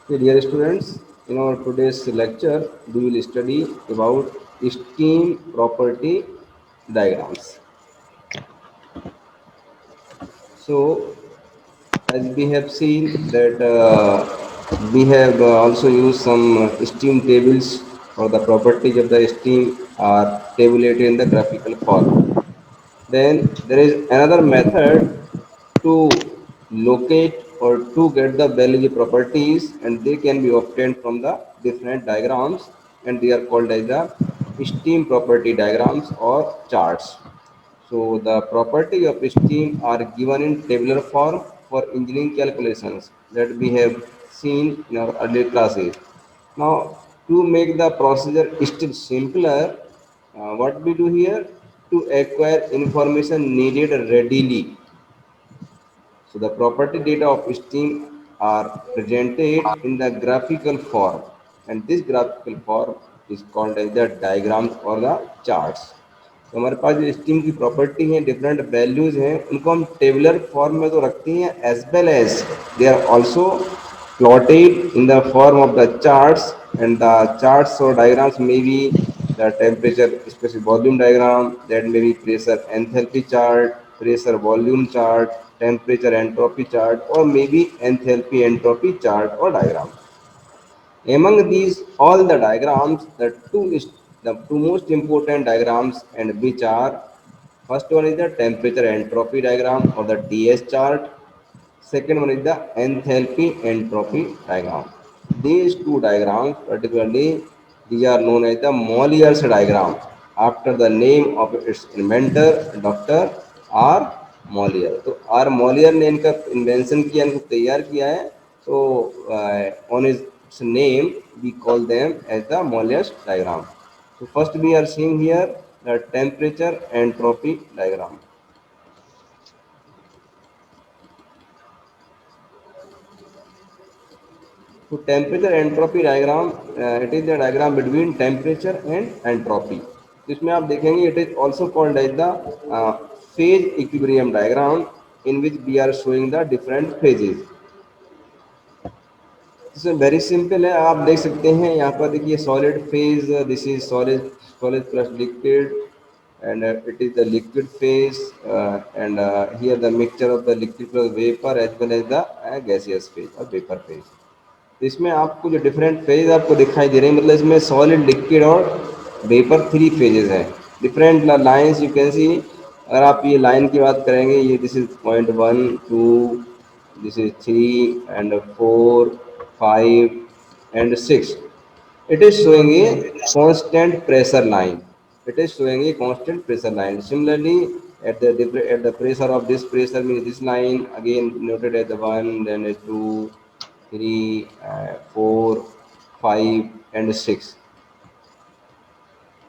Okay, dear students, in our today's lecture, we will study about steam property diagrams. So, as we have seen that we have also used some steam tables for the properties of the steam are tabulated in the graphical form. Then there is another method to locate or to get the biology properties, and they can be obtained from the different diagrams, and they are called as the steam property diagrams or charts. So the property of steam are given in tabular form for engineering calculations that we have seen in our earlier classes. Now, to make the procedure still simpler, what we do here to acquire information needed readily. So the property data of steam are presented in the graphical form, and this graphical form is called as the diagrams or the charts. तो हमारे पास जो steam की property है different values हैं उनको हम tabular form में तो रखते हैं as well as they are also plotted in the form of the charts, and the charts or diagrams may be the temperature specific volume diagram, that may be pressure enthalpy chart, pressure volume chart, temperature entropy chart, or maybe enthalpy entropy chart or diagram. Among these, all the diagrams, the two most important diagrams, and which are first one is the temperature entropy diagram or the TS chart. Second one is the enthalpy entropy diagram. These two diagrams, particularly, these are known as the Molier's diagram after the name of its inventor, Dr. R. Molière. तो are Molière ने इनका invention किया, इनको तैयार किया है. So on his name we call them as the Molier's diagram. So first we are seeing here the temperature entropy diagram. So temperature entropy diagram, it is the diagram between temperature and entropy. इसमें आप देखेंगे it is also called as the phase equilibrium diagram, in which we are showing the different phases. इसमें very simple है, आप देख सकते हैं यहाँ पर देखिए solid phase, this is solid solid plus liquid, and it is the liquid phase, and here the mixture of the liquid plus vapor as well as the gaseous phase or vapor phase. तो इसमें आपको जो different phase आपको दिखाई दे रहे हैं, मतलब इसमें सॉलिड लिक्विड और वेपर थ्री फेजेस हैं. डिफरेंट लाइंस यू कैन सी. अगर आप ये लाइन की बात करेंगे, ये this is point one two, this is three and four five and six. It is showing a constant pressure line. It is showing a constant pressure line. Similarly, at the pressure of this pressure means this line again noted as the one, then a two, three, four, five, and six.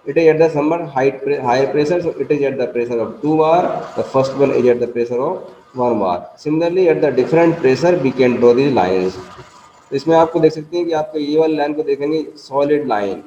It is at the somewhat higher pressure, so it is at the pressure of 2 bar. The first one is at the pressure of 1 bar. Similarly, at the different pressure, we can draw these lines. तो इसमें आपको देख सकते हैं कि आपको ये वाली लाइन को देखेंगे सॉलिड लाइन,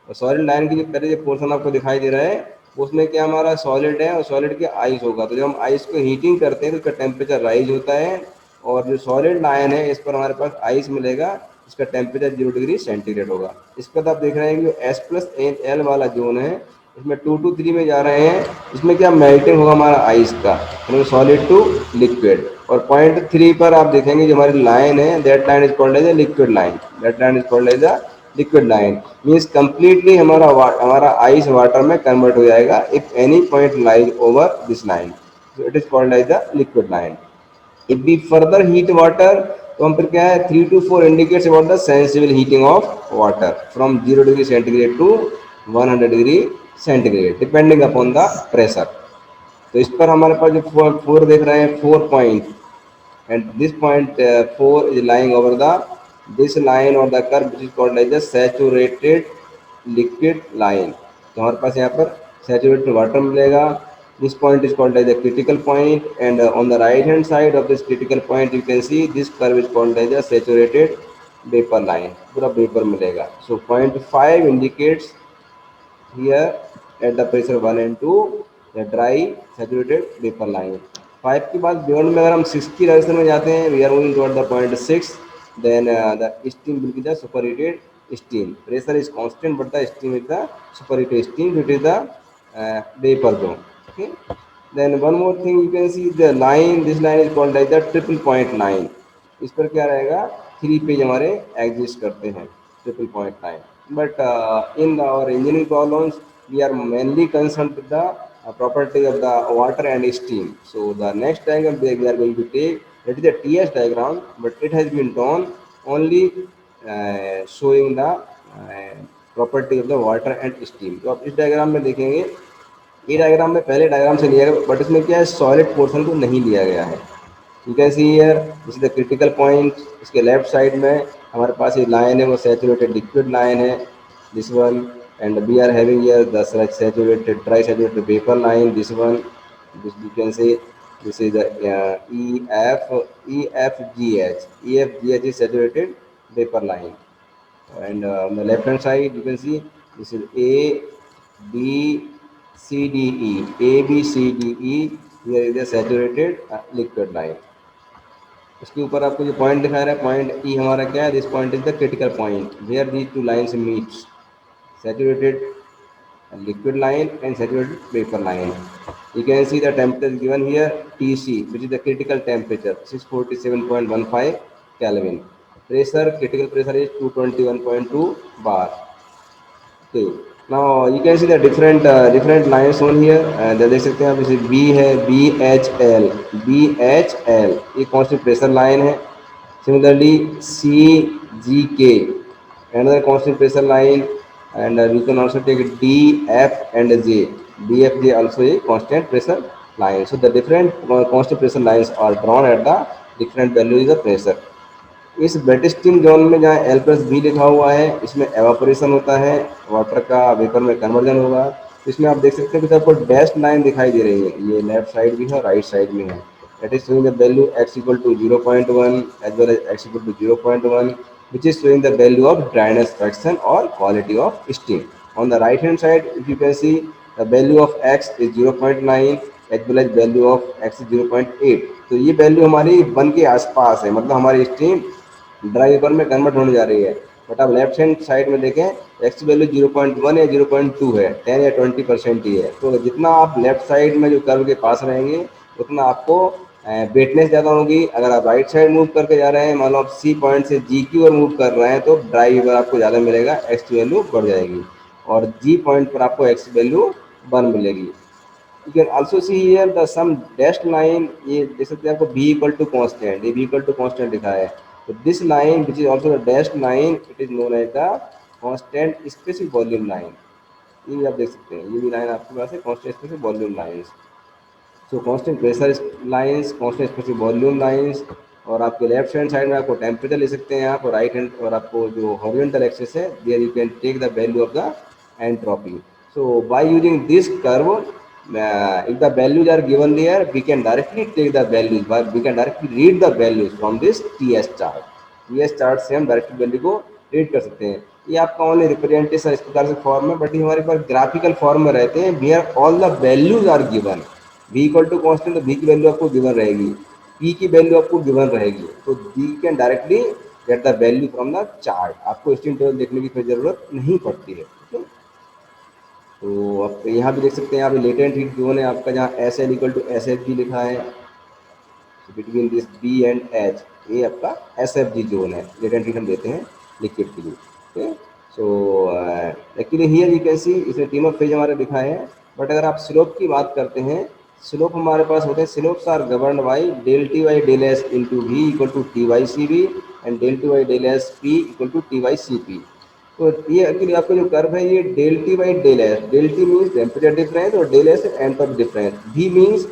और सॉलिड लाइन की जो पहले जो पोर्शन आपको दिखाई दे रहा है उसमें क्या हमारा सॉलिड है और सॉलिड के आइस होगा. तो जब हम आइस को हीटिंग करते हैं तो उसका टेम्परेचर राइज होता है, और जो सॉलिड लाइन है इस पर हमारे पास आइस मिलेगा, इसका टेम्परेचर 0 डिग्री सेंटीग्रेड होगा. इस पर आप देख रहे हैं कि एस प्लस एल वाला जोन है, इसमें टू टू थ्री में जा रहे हैं. इसमें क्या मेल्टिंग होगा हमारा आइस का, मतलब सॉलिड टू लिक्विड. और पॉइंट थ्री पर आप देखेंगे जो हमारी लाइन है, that line is called as a liquid line. That line is called as a liquid line. Means completely हमारा आइस वाटर में कन्वर्ट हो जाएगा if any point lies over this line. So it is called as the liquid line. If we further heat water, तो हम फिर क्या है, three to four indicates about the sensible heating of water from 0 degree centigrade to 100 degree centigrade depending upon the pressure. तो इस पर हमारे पास जो फोर देख रहे हैं, 4 point, and this point 4 is lying over the this line or the curve which is called as the saturated liquid line. तो हमारे पास यहाँ पर saturated water मिलेगा. This point is called as the critical point, and on the right hand side of this critical point you can see this curve is called as the saturated vapor line. पूरा vapor मिलेगा. So point 5 indicates here at the pressure 1 and 2 the dry saturated vapor line. 5 के बाद beyond में अगर हम 6 की direction में जाते हैं, we are moving toward the point 6. then the steam will be the superheated steam. Pressure is constant, but the steam is the superheated steam, which is the vapor zone. Okay. Then one more thing you can see the line. This line is called like the triple point line. इस पर क्या रहेगा, three page हमारे exist करते हैं, triple point line. But in our engineering problems, we are mainly concerned with the property of the water and steam. So the next diagram we are going to take, that is the TS diagram, but it has been drawn only showing the property of the water and steam. तो आप इस diagram में देखेंगे, ये diagram में पहले diagram से लिया गया, बट इसमें क्या है, सॉलिड पोर्शन को नहीं लिया गया है. You can see here this is the critical point. इसके लेफ्ट साइड में हमारे पास ये लाइन है, वो सैचुरेटेड लिक्विड लाइन है, this one. And we are having here the saturated dry saturated vapour line, this one. This you can say this is the EFGH is saturated vapor line. And on the left hand side you can see this is ABCDE. Here is the saturated liquid line. इसके ऊपर आपको जो point दिखा रहा है, point ई हमारा क्या है, this point is the critical point where these two lines meets, saturated liquid line and saturated vapor line. You can see the temperature given here, TC, which is the critical temperature, 647.15 Kelvin. Pressure, critical pressure is 221.2 bar. Okay. Now you can see the different lines on here. देख सकते हैं आप, जैसे B है, BHL ये constant pressure line है. Similarly CGK another constant pressure line, and we can also take DF and J. DFJ also a constant pressure line. So the different constant pressure lines are drawn at the different values of pressure. इस wait steam zone में जहाँ L plus B लिखा हुआ है, इसमें evaporation होता है, water का वेपर में कन्वर्जन होगा. तो इसमें आप देख सकते हैं कि आपको डैश लाइन दिखाई दे रही है, ये लेफ्ट साइड भी है और राइट साइड में है. That is showing the value x equal to 0.1 as well as x equal to 0.1, which is showing the value of dryness fraction or quality of steam. On the right hand side, if you can see the value of x is 0.9 as well as value of x is 0.8. तो ये value हमारी 1 के आसपास है, मतलब हमारी steam dry vapour में convert होने जा रही है. बट आप लेफ्ट हैंड साइड में देखें, एक्स वैल्यू 0.1 या 0.2 है, 10 या 20% ही है. तो जितना आप लेफ्ट साइड में जो कर्व के पास रहेंगे, उतना आपको वेटनेस ज़्यादा होगी. अगर आप राइट साइड मूव करके जा रहे हैं, मान लो आप सी पॉइंट से जी की ओर मूव कर रहे हैं, तो ड्राई वेपर आपको ज़्यादा मिलेगा, एक्स की वैल्यू बढ़ जाएगी, और जी पॉइंट पर आपको एक्स वैल्यू 1 मिलेगी. You can also see here the some dashed line, ये देख सकते हैं आपको b equal to constant, ये b equal to constant लिखा है. तो this line which is also the dashed line, it is known as the constant specific volume line. ये भी आप देख सकते हैं, ये भी लाइन आपके पास है, constant specific volume lines. सो constant pressure lines, constant specific volume lines, और आपके लेफ्ट हैंड साइड में आपको टेम्परेचर ले सकते हैं आप, और राइट हैंड और आपको जो हॉरिजॉन्टल एक्सिस है, there you can take the value of the entropy. So by using this curve, if the values are given there, we can directly take the values, but we can directly read the values from this TS chart. TS chart से हम direct value को read कर सकते हैं. ये आपका only representation इस प्रकार से फॉर्म है, बट ये हमारे पास ग्राफिकल फॉर्म में रहते हैं, where all the values are given. v equal to constant, तो v की वैल्यू आपको गिवन रहेगी, p की वैल्यू आपको गिवन रहेगी, तो v can directly get the value from the chart. आपको स्टीम टेबल देखने की कोई ज़रूरत नहीं पड़ती है. ठीक है. तो आप यहाँ भी देख सकते हैं, यहाँ पे लेटेंट हीट जोन है आपका, जहाँ S L equal to S F G लिखा है. Between this B and H, ये आपका एस एफ जी जोन है, लेटेंट हीट हम देते हैं लिक्विड के लिए. Okay. So actually here you can see, इसमें तीनों फेज हमारे दिखाए हैं. बट अगर आप स्लोप की बात करते हैं, स्लोप हमारे पास होते हैं, slopes are govern by del T by del S into V equal to T by C V, and del T by del S P equal to T by C P. तो ये actually आपका जो curve है, ये del T by del S, del T means temperature difference और del S entropy difference. V means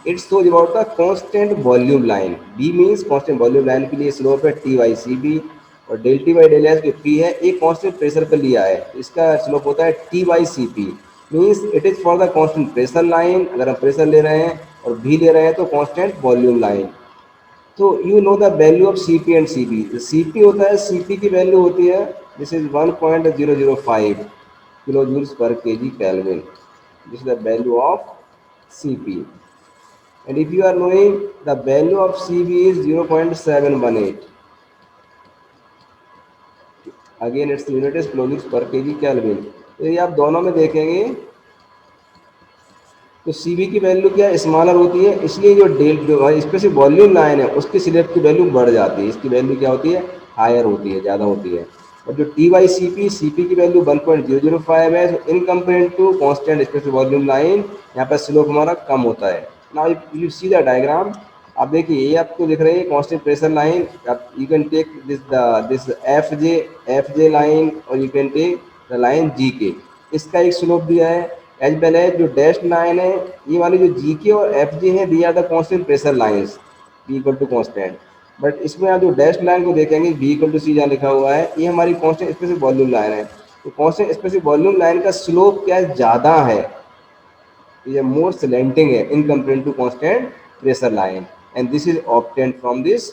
it shows about the constant volume line. B means constant volume line के लिए slope है T by C B, और del T by del S जो P है, एक constant pressure पर लिया है, इसका स्लोप होता है T by C P. Means it is for the constant pressure line, अगर हम प्रेशर ले रहे हैं, और भी ले रहे हैं तो कांस्टेंट वॉल्यूम लाइन. तो you know the value of C P and C B. C P होता है, सी पी की वैल्यू होती है, this is 1.005 kilo joules per K G kelvin. This is the value of C P. And if you are knowing the value of Cb is 0.718, again its unit is closing पर KG kelvin. तो ये आप दोनों में देखेंगे तो CB की value क्या स्मॉलर होती है, इसलिए जो स्पेसिफिक वॉल्यूम लाइन है उसकी स्लैब की वैल्यू बढ़ जाती है, इसकी वैल्यू क्या होती है, हायर होती है, ज़्यादा होती है। और जो टी वाई सी पी की वैल्यू 1.005 है, in compare to constant specific volume line, यहाँ पर स्लोप हमारा कम होता है। Now you see the diagram, आप देखिए ये आपको दिख रही है constant pressure line. You can take this F J line, और you can take the line G K, इसका एक स्लोप दिया है। एज वेल एज जो डैश लाइन है, ये वाली जो जी के और एफ जे है, these are the constant pressure lines, B equal to constant. But इसमें आप जो डैश लाइन को देखेंगे, बी इक्वल टू सी जहाँ लिखा हुआ है, ये हमारी कांस्टेंट स्पेसिफिक वॉल्यूम लाइन है। तो कांस्टेंट स्पेसिफिक वॉल्यूम लाइन का स्लोप क्या है, ज़्यादा है, ये more slanting है in compared to constant pressure line, and this is obtained from this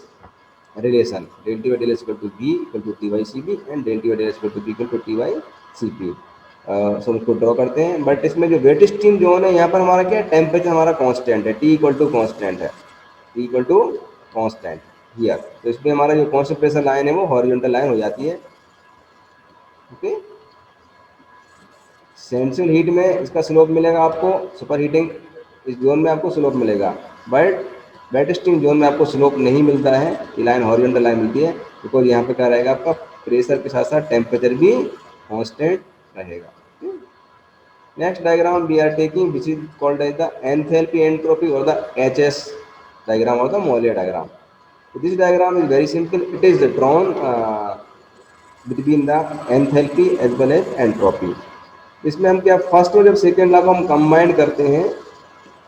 relation del T by del S equal to B equal to T by CB and del T by del S equal to B equal to T by CP। सो उसको draw करते हैं, but इसमें जो wait stream zone है, यहाँ पर हमारा क्या है, टेम्परेचर हमारा कांस्टेंट है, T इक्वल टू कांस्टेंट है, T equal to constant here. तो इसमें हमारा जो कांस्टेंट प्रेशर लाइन है वो हॉरिजॉन्टल लाइन हो जाती है। ओके, सेंट्रल हीट में इसका स्लोप मिलेगा आपको, सुपर हीटिंग इस जोन में आपको स्लोप मिलेगा, बट वेट स्टीम जोन में आपको स्लोप नहीं मिलता है, ये लाइन हॉरिजॉन्टल लाइन मिलती है, बिकॉज यहाँ पे क्या रहेगा, आपका प्रेशर के साथ साथ टेम्परेचर भी कांस्टेंट रहेगा। Next diagram we are taking which is called as the enthalpy entropy और द एचएस डायग्राम और the Mollier diagram. So this diagram is very simple. It is drawn between the enthalpy as well as entropy. इसमें हम क्या first और जब second law को हम combine करते हैं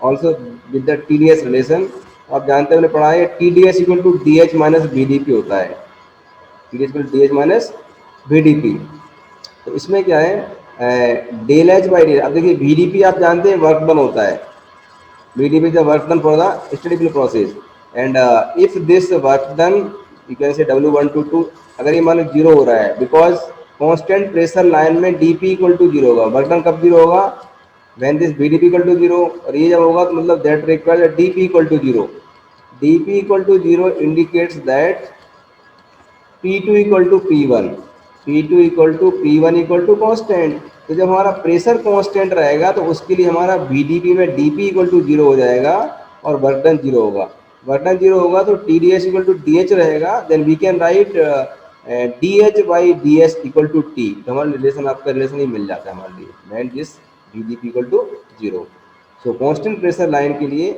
also with the T D S relation. आप जानते हैं, हमने पढ़ा है T D S equal to D H minus B D P होता है, T D S equal to D H minus B D P. तो इसमें क्या है, डेल एच बाई डी। अब देखिए बी डी पी आप जानते हैं वर्क डन होता है, BDP is the work done for the statistical process, and if this work done, you can say W122, अगर ये मान लो जीरो हो रहा है, बिकॉज कांस्टेंट प्रेशर लाइन में DP इक्वल टू जीरो होगा, वर्क डन कब जीरो होगा, when this BDP equal to zero, और ये जब होगा तो मतलब that requires DP equal to zero. DP equal to zero indicates that P2 equal to P1, P2 equal to P1 equal to constant. तो जब हमारा प्रेशर कांस्टेंट रहेगा तो उसके लिए हमारा बीडीपी में डीपी इक्वल टू जीरो हो जाएगा और वर्क डन जीरो होगा। वर्क डन जीरो होगा तो T D S equal to D H रहेगा, then we can write D H by D S equal to T. तो हमारा रिलेशन, आपका रिलेशन ही मिल जाता है हमारे लिए, when this BDP equal to zero. So constant pressure line के लिए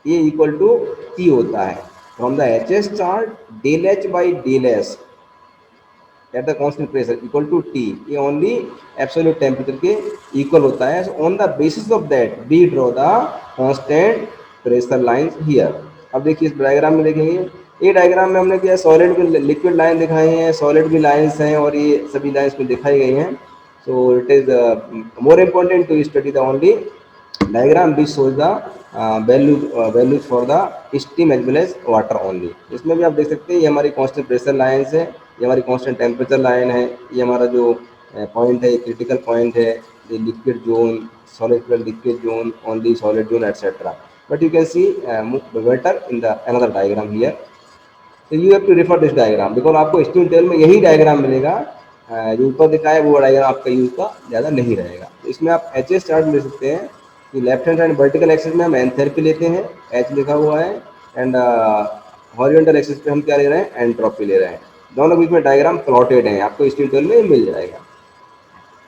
ए इक्वल टू टी होता है। From the H S chart, del H by del S at the constant pressure equal to T, ये only absolute temperature के equal होता है। On the basis of that we draw the constant pressure lines here. अब देखिए इस diagram में देखेंगे, ये डायग्राम में हमने क्या सॉलिड भी लिक्विड लाइन दिखाई हैं, सॉलिड भी लाइंस हैं, और ये सभी लाइंस में दिखाई गई हैं। So it is more important to study the only diagram which shows the values for the steam as well as water only. इसमें भी आप देख सकते हैं ये हमारी कांस्टेंट प्रेशर लाइन्स है, ये हमारी कांस्टेंट टेम्परेचर लाइन है, ये हमारा जो पॉइंट है, ये क्रिटिकल पॉइंट है, ये liquid zone, solid liquid zone, only solid zone etcetera. But you can see better in the another diagram here. तो you have to refer this diagram, because आपको स्टीम टेल में यही diagram मिलेगा, जो ऊपर दिखाया है वो डायग्राम आपका यूज का ज़्यादा नहीं रहेगा। तो इसमें आप एच एस चार्ट ले सकते हैं कि left hand side vertical axis में हम एंथैल्पी लेते हैं, एच लिखा हुआ है, एंड हॉरिजॉन्टल एक्सिस पे हम क्या ले रहे हैं, एंट्रोपी ले रहे हैं। दोनों बीच में डायग्राम प्लॉटेड हैं, आपको स्टीम टेल में मिल जाएगा।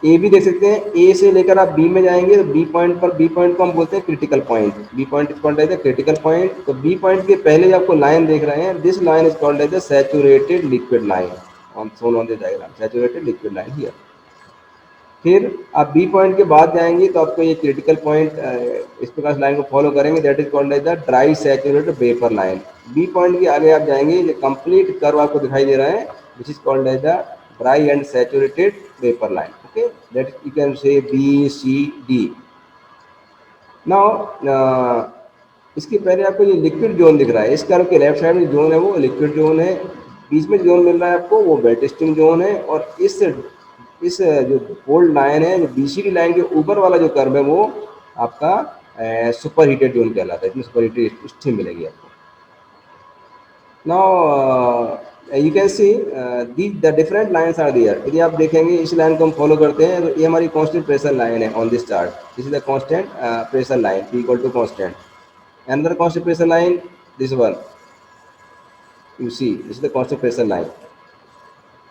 ए भी देख सकते हैं, ए से लेकर आप बी में जाएंगे तो बी पॉइंट पर, बी पॉइंट को हम बोलते हैं critical point, B point is called as the critical point. तो बी पॉइंट के पहले जो आपको लाइन देख रहे हैं, this line is called as the saturated liquid line on shown on the diagram, saturated liquid line here. फिर आप बी पॉइंट के बाद जाएंगे तो आपको ये क्रिटिकल पॉइंट इस प्रकार लाइन को फॉलो करेंगे, that is called as the dry saturated vapour line. B point के आगे आप जाएंगे, ये कंप्लीट कर्व आपको दिखाई दे रहा है, which is called as the dry and saturated vapour line. Okay, that you can say B C D. Now इसके पहले आपको ये लिक्विड जोन दिख रहा है, इस कर्व के लेफ्ट साइड में जोन है वो लिक्विड जोन है, बीच में जोन मिल रहा है आपको वो वेट स्टीम जोन है, और इस जो बोल्ड लाइन है, जो बीसीडी लाइन के ऊपर वाला जो कर्व है वो आपका सुपर हीटेड जोन कहलाता है, इसमें सुपर हीटेड स्टीम मिलेगी आपको। Now you can see the different lines are there. यदि आप देखेंगे इस लाइन को हम फॉलो करते हैं तो ये हमारी कांस्टेंट प्रेशर लाइन है on this chart. This is the constant pressure line, P equal to constant. Another constant pressure line, this one, you see this is the constant pressure line,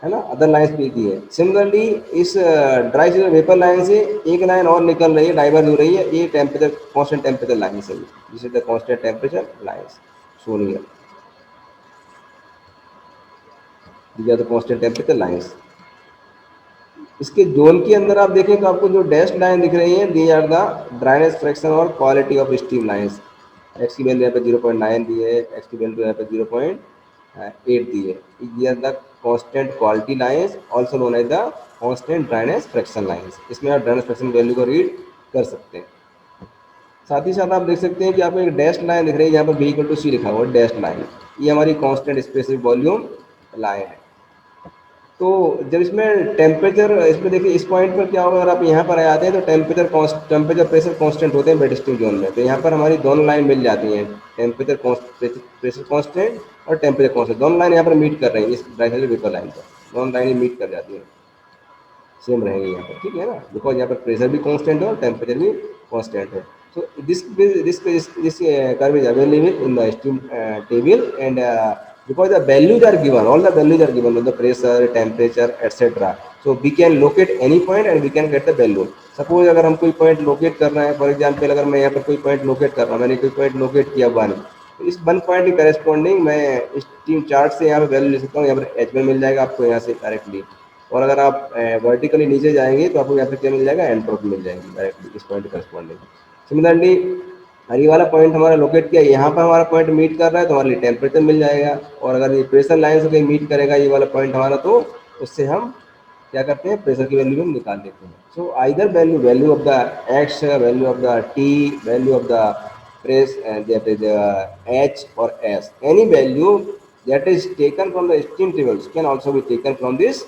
है ना। Other lines भी दी है। Similarly इस dry scissor vapour line से एक line और निकल रही है, डाइवर्ज हो रही है, ये टेम्परेचर कांस्टेंट टेम्परेचर लाइन से, this is the constant temperature lines shown here, these are the constant temperature lines। इसके जोन के अंदर आप देखें तो आपको जो डैश लाइन दिख रही है, these are the dryness fraction और quality of steam lines. X की वैल्यू यहाँ पे 0.9 दी है, एक्स की वैल्यू यहाँ पे 0.8 दी है। ये are the constant quality lines, also known as the constant dryness fraction lines. इसमें आप ड्राइनेस फ्रैक्शन वैल्यू को रीड कर सकते हैं। साथ ही साथ आप देख सकते हैं कि आपको एक डैश लाइन दिख रही है, यहाँ पर बी इक्वल टू सी लिखा हुआ है, डैश लाइन, ये हमारी कांस्टेंट स्पेसिफिक वॉल्यूम लाइन है। तो जब इसमें टेम्परेचर, इसमें देखिए इस पॉइंट पर क्या होगा, अगर आप यहाँ पर आ जाते हैं तो टेम्परेचर प्रेशर कांस्टेंट होते हैं बेड स्टीम जोन में। तो यहाँ पर हमारी दोनों लाइन मिल जाती हैं, प्रेशर कांस्टेंट और टेम्परेचर कांस्टेंट, दोनों लाइन यहाँ पर मीट कर रही है इस ड्राई वेपर लाइन पर, दोनों लाइनें मीट कर जाती हैं, सेम रहेंगे यहाँ पर, ठीक है ना, बिकॉज यहाँ पर प्रेशर भी कांस्टेंट है और टेम्परेचर भी कांस्टेंट है। So this curve is available in the steam table, and because the values are given, all the values are given of the pressure, temperature, etc. So we can locate any point and we can get the value। Suppose अगर हम कोई point locate कर रहे हैं, for example अगर मैं यहाँ पर कोई पॉइंट लोकेट कर रहा हूँ, मैंने कोई पॉइंट लोकेट किया 1, तो इस 1 पॉइंट के करेस्पॉन्डिंग मैं स्टीम चार्ट से यहाँ पर वैल्यू ले सकता हूँ। यहाँ पर एच में मिल जाएगा आपको यहाँ से डायरेक्टली, और अगर आप वर्टिकली नीचे जाएंगे तो आपको यहाँ पे क्या मिल जाएगा, एंट्रोपी मिल जाएगी डायरेक्टली इस पॉइंट करस्पॉन्डिंग। सिमिलरली ये वाला पॉइंट हमारा लोकेट किया, यहाँ पर हमारा पॉइंट मीट कर रहा है तो हमारे लिए टेम्परेचर मिल जाएगा, और अगर ये प्रेशर लाइन से कहीं मीट करेगा ये वाला पॉइंट हमारा, तो उससे हम क्या करते हैं, प्रेशर की वैल्यू हम निकाल लेते हैं। So either value, value of the x, value of the T, value of the press that is H or S, any value that is taken from the steam tables can also be taken from this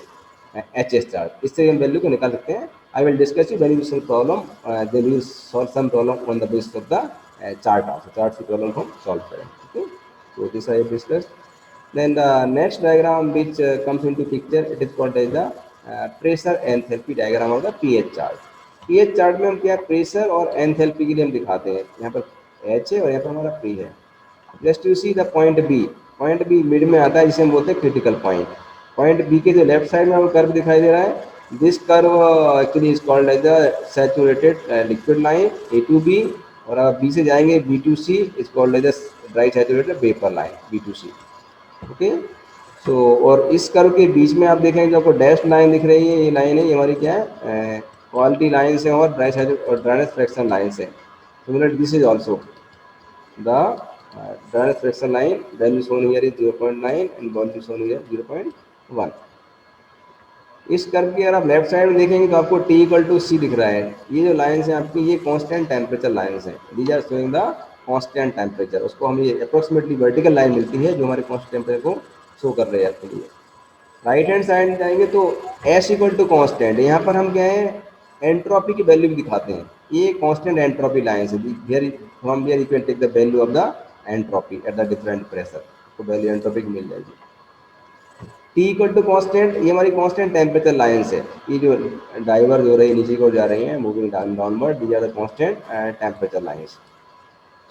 HS chart। इससे हम value को निकाल सकते हैं। I will discuss you when you solve problem, then we will solve some problem on the basis of the chart also, chart की problem को हम solve करें, okay। So this I have discussed। Then the next diagram which comes into picture, it is called as the pressure enthalpy diagram of the pH chart। pH chart में हम क्या pressure और enthalpy के लिए हम दिखाते हैं, यहाँ पर एच है और यहाँ पर हमारा पी है। Just you see the point B, point B mid में आता है जिसे हम बोलते हैं क्रिटिकल पॉइंट। पॉइंट बी के जो लेफ्ट साइड में हमें कर्व दिखाई दे रहा है, this curve actually is called as the saturated liquid line A to B, और अगर बी से जाएंगे B to C is called as the dry saturated vapour line B to C, okay. So और इस कर्व के बीच में आप देखेंगे जो आपको डैश लाइन दिख रही है, ये लाइन है, ये हमारी क्या है, क्वालिटी लाइन है और ड्राइनेस फ्रैक्शन लाइन है। Similar this is also the dryness fraction line, value shown here is 0.9 and value shown here 0.1। इस कर्व की अगर आप लेफ्ट साइड में देखेंगे तो आपको T इक्वल टू सी दिख रहा है। ये जो लाइन्स हैं आपकी, ये कांस्टेंट टेम्परेचर लाइन्स हैं, these are showing the constant temperature. उसको हमें अप्रोक्सीमेटली वर्टिकल लाइन मिलती है जो हमारे कांस्टेंट टेम्परेचर को शो कर रहे हैं आपके लिए। राइट हैंड साइड जाएंगे तो एस इक्वल टू कॉन्स्टेंट, यहाँ पर हम क्या है, एंट्रोपी की वैल्यू भी दिखाते हैं। ये कॉन्स्टेंट एंट्रोपी लाइन है, from where you can take the value of the entropy at the different pressure, तो वैल्यू एंट्रोपी की मिल जाएगी। टी इक्वल टू कॉन्स्टेंट, ये हमारी कॉन्स्टेंट टेम्परेचर लाइन्स है, ये जो डाइवर्ज हो रही है नीचे की ओर जा रही हैं, moving downward, these are the constant temperature lines.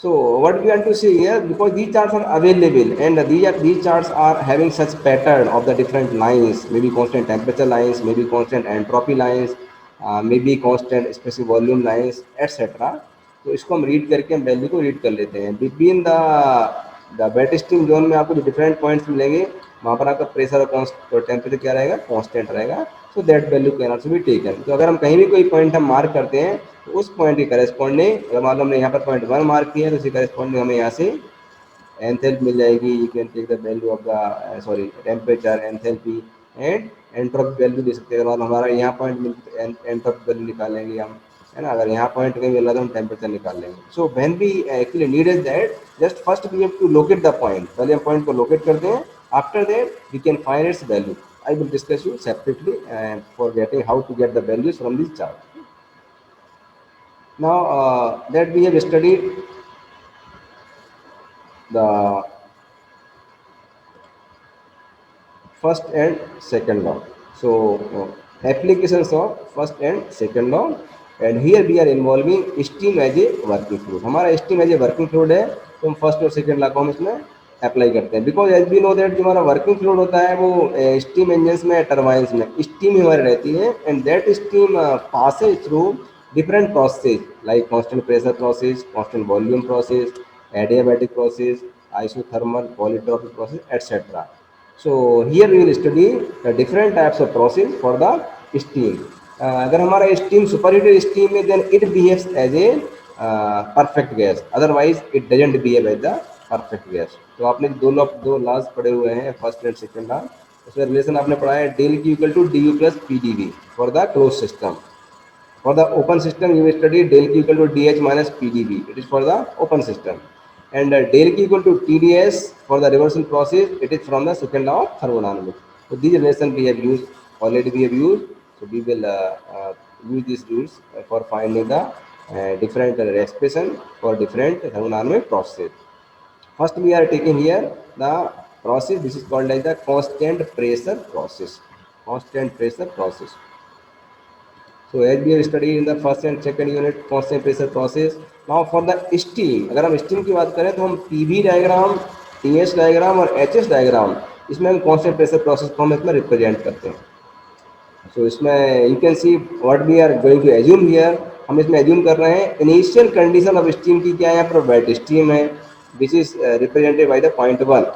So what we want to see here, because these charts are available and these charts are having such pattern of the different lines, maybe constant temperature lines, maybe constant entropy lines, maybe constant specific volume lines, etc। तो इसको हम read करके हम value को read कर लेते हैं। Between the wet steam zone में आपको जो डिफरेंट पॉइंट्स मिलेंगे वहाँ पर आपका प्रेशर और टेम्परेचर क्या रहेगा, कांस्टेंट रहेगा। So that value can also be taken. तो अगर हम कहीं भी कोई पॉइंट हम मार्क करते हैं तो उस पॉइंट के करेस्पॉन्डिंग, अगर मान लो हमने यहाँ पर पॉइंट 1 मार्क किया है तो उसी करेस्पॉन्डिंग हमें यहाँ से एंथैल्पी मिल जाएगी। You can take the value of the sorry temperature, enthalpy and entropy value दे सकते हैं। अगर हमारा यहाँ पॉइंट एंट्रोपी वैल्यू निकालेंगे हम, है ना, अगर यहाँ पॉइंट कहीं मिला तो हम टेम्परेचर निकाल लेंगे। So when we actually need is that, just first we have to locate the point, पहले हम पॉइंट को लोकेट करते हैं, after that we can find its value. I will discuss you separately for getting how to get the values from this chart. Now that we have studied the first and second law. So applications of first and second law, and here we are involving steam as a working fluid. हमारा steam as a working fluid है, तो हम first और second law को हम इसमें apply करते हैं, because as we know that जो हमारा वर्किंग फ्लूइड होता है वो स्टीम इंजन्स में, टर्बाइंस में स्टीम हमारी रहती है, and that steam passes through different processes like constant pressure process, constant volume process, adiabatic process, isothermal, polytropic process, etc. So here we will study the different types of process for the steam. अगर हमारा steam superheated steam है, then it behaves as a perfect gas. Otherwise it doesn't behave as the perfect gas. तो आपने दो laws पढ़े हुए हैं, first and second law, उसमें रिलेशन आपने पढ़ा है डेल की equal to D U plus P D V for the close system. For the open system, you will study del Q equal to dH minus PdV. It is for the open system. And del Q equal to TdS for the reversal process. It is from the second law of thermodynamics. So these relations we have used, already we have used. So we will use these rules for finding the different expression for different thermodynamic processes. First, we are taking here the process. This is called as the constant pressure process. Constant pressure process. So as we have studied in the first and second unit, constant pressure process. Now for the steam, अगर हम steam की बात करें तो हम PV diagram, TS diagram और HS diagram, इसमें हम constant pressure process को हम इसमें रिप्रेजेंट करते हैं. So इसमें you can see what we are going to assume here. हम इसमें assume कर रहे हैं initial condition of steam की क्या है, यहाँ पर wet steam है, which is represented by the point 1.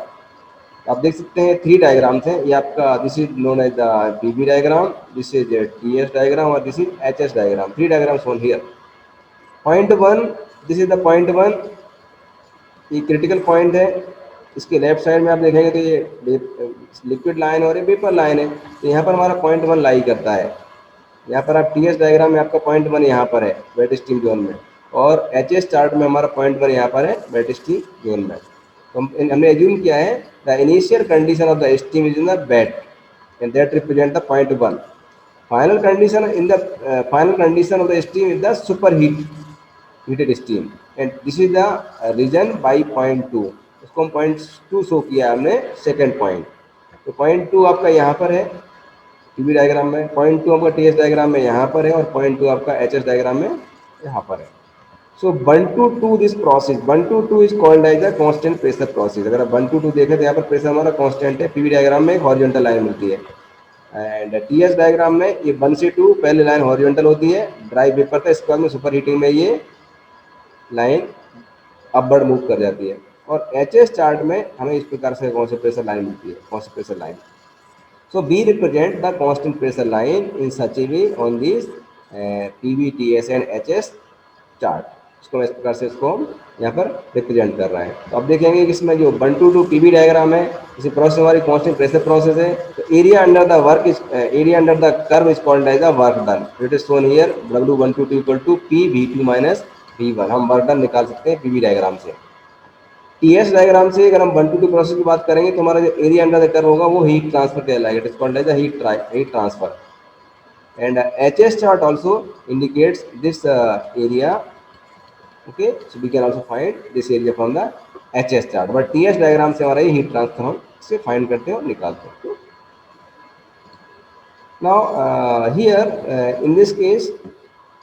आप देख सकते हैं 3 डायग्राम्स हैं, ये आपका this is known as the PV diagram, this is TS diagram और this is HS diagram. 3 diagrams on here. Point 1, this is the point 1, ये क्रिटिकल पॉइंट है. इसके लेफ्ट साइड में आप देखेंगे तो ये लिक्विड लाइन और ये वेपर लाइन है, तो यहाँ पर हमारा पॉइंट 1 लाई करता है. यहाँ पर आप टीएस डायग्राम में आपका पॉइंट 1 यहाँ पर है वेट स्टीम जोन में, और एचएस चार्ट में हमारा पॉइंट 1 यहाँ पर है वेट स्टीम जोन में. तो हमने एज्यूम किया है the initial condition of the steam is in the bed and that represent the point 1. Final condition in the final condition of the steam is the super heated steam, and this is the region by point 2. उसको हम point 2 show किया हमने second point. तो point 2 आपका यहाँ पर है TV diagram में, पॉइंट 2 आपका टीएस डायग्राम में यहाँ पर है, और पॉइंट 2 आपका एचएस डायग्राम में यहाँ पर है. So 1 to 2 this process, 1 to 2 is called as the constant pressure process. अगर आप 1 to 2 देखें तो यहाँ पर प्रेशर हमारा कांस्टेंट है. पीवी डायग्राम में एक हॉरिजॉन्टल लाइन मिलती है, एंड टीएस डायग्राम में ये 1 से 2 पहले लाइन हॉरिजॉन्टल होती है, ड्राई वेपर था, इसके बाद में सुपर हीटिंग में ये लाइन अपवर्ड मूव कर जाती है. और एचएस चार्ट में हमें इस प्रकार से कौन सी प्रेशर लाइन मिलती है, कौन सी pressure line. So we represent the constant pressure line in such a way on these PV, TS and HS chart. इसको इस प्रकार से इसको हम यहाँ पर रिप्रेजेंट कर रहे हैं. तो अब देखेंगे कि इसमें जो 1 to 2 PV डायग्राम है, इसी प्रोसेस हमारी कांस्टेंट प्रेशर प्रोसेस है. तो area under the work is area under the curve is called as the work done. It is shown here W122 equal to PV2 minus V1. हम work done निकाल सकते हैं PV diagram से. TS diagram से अगर हम 1 to 2 process की बात करेंगे तो हमारा जो एरिया अंडर द कर्व होगा वो हीट ट्रांसफर कहलाएगा. It is called as the heat transfer. And HS chart also indicates this area. Okay, so we can also find this area from the HS chart, but TS diagram से हमारा ये heat transfer हम इसे find करते हैं और निकालते हैं. Now here in this case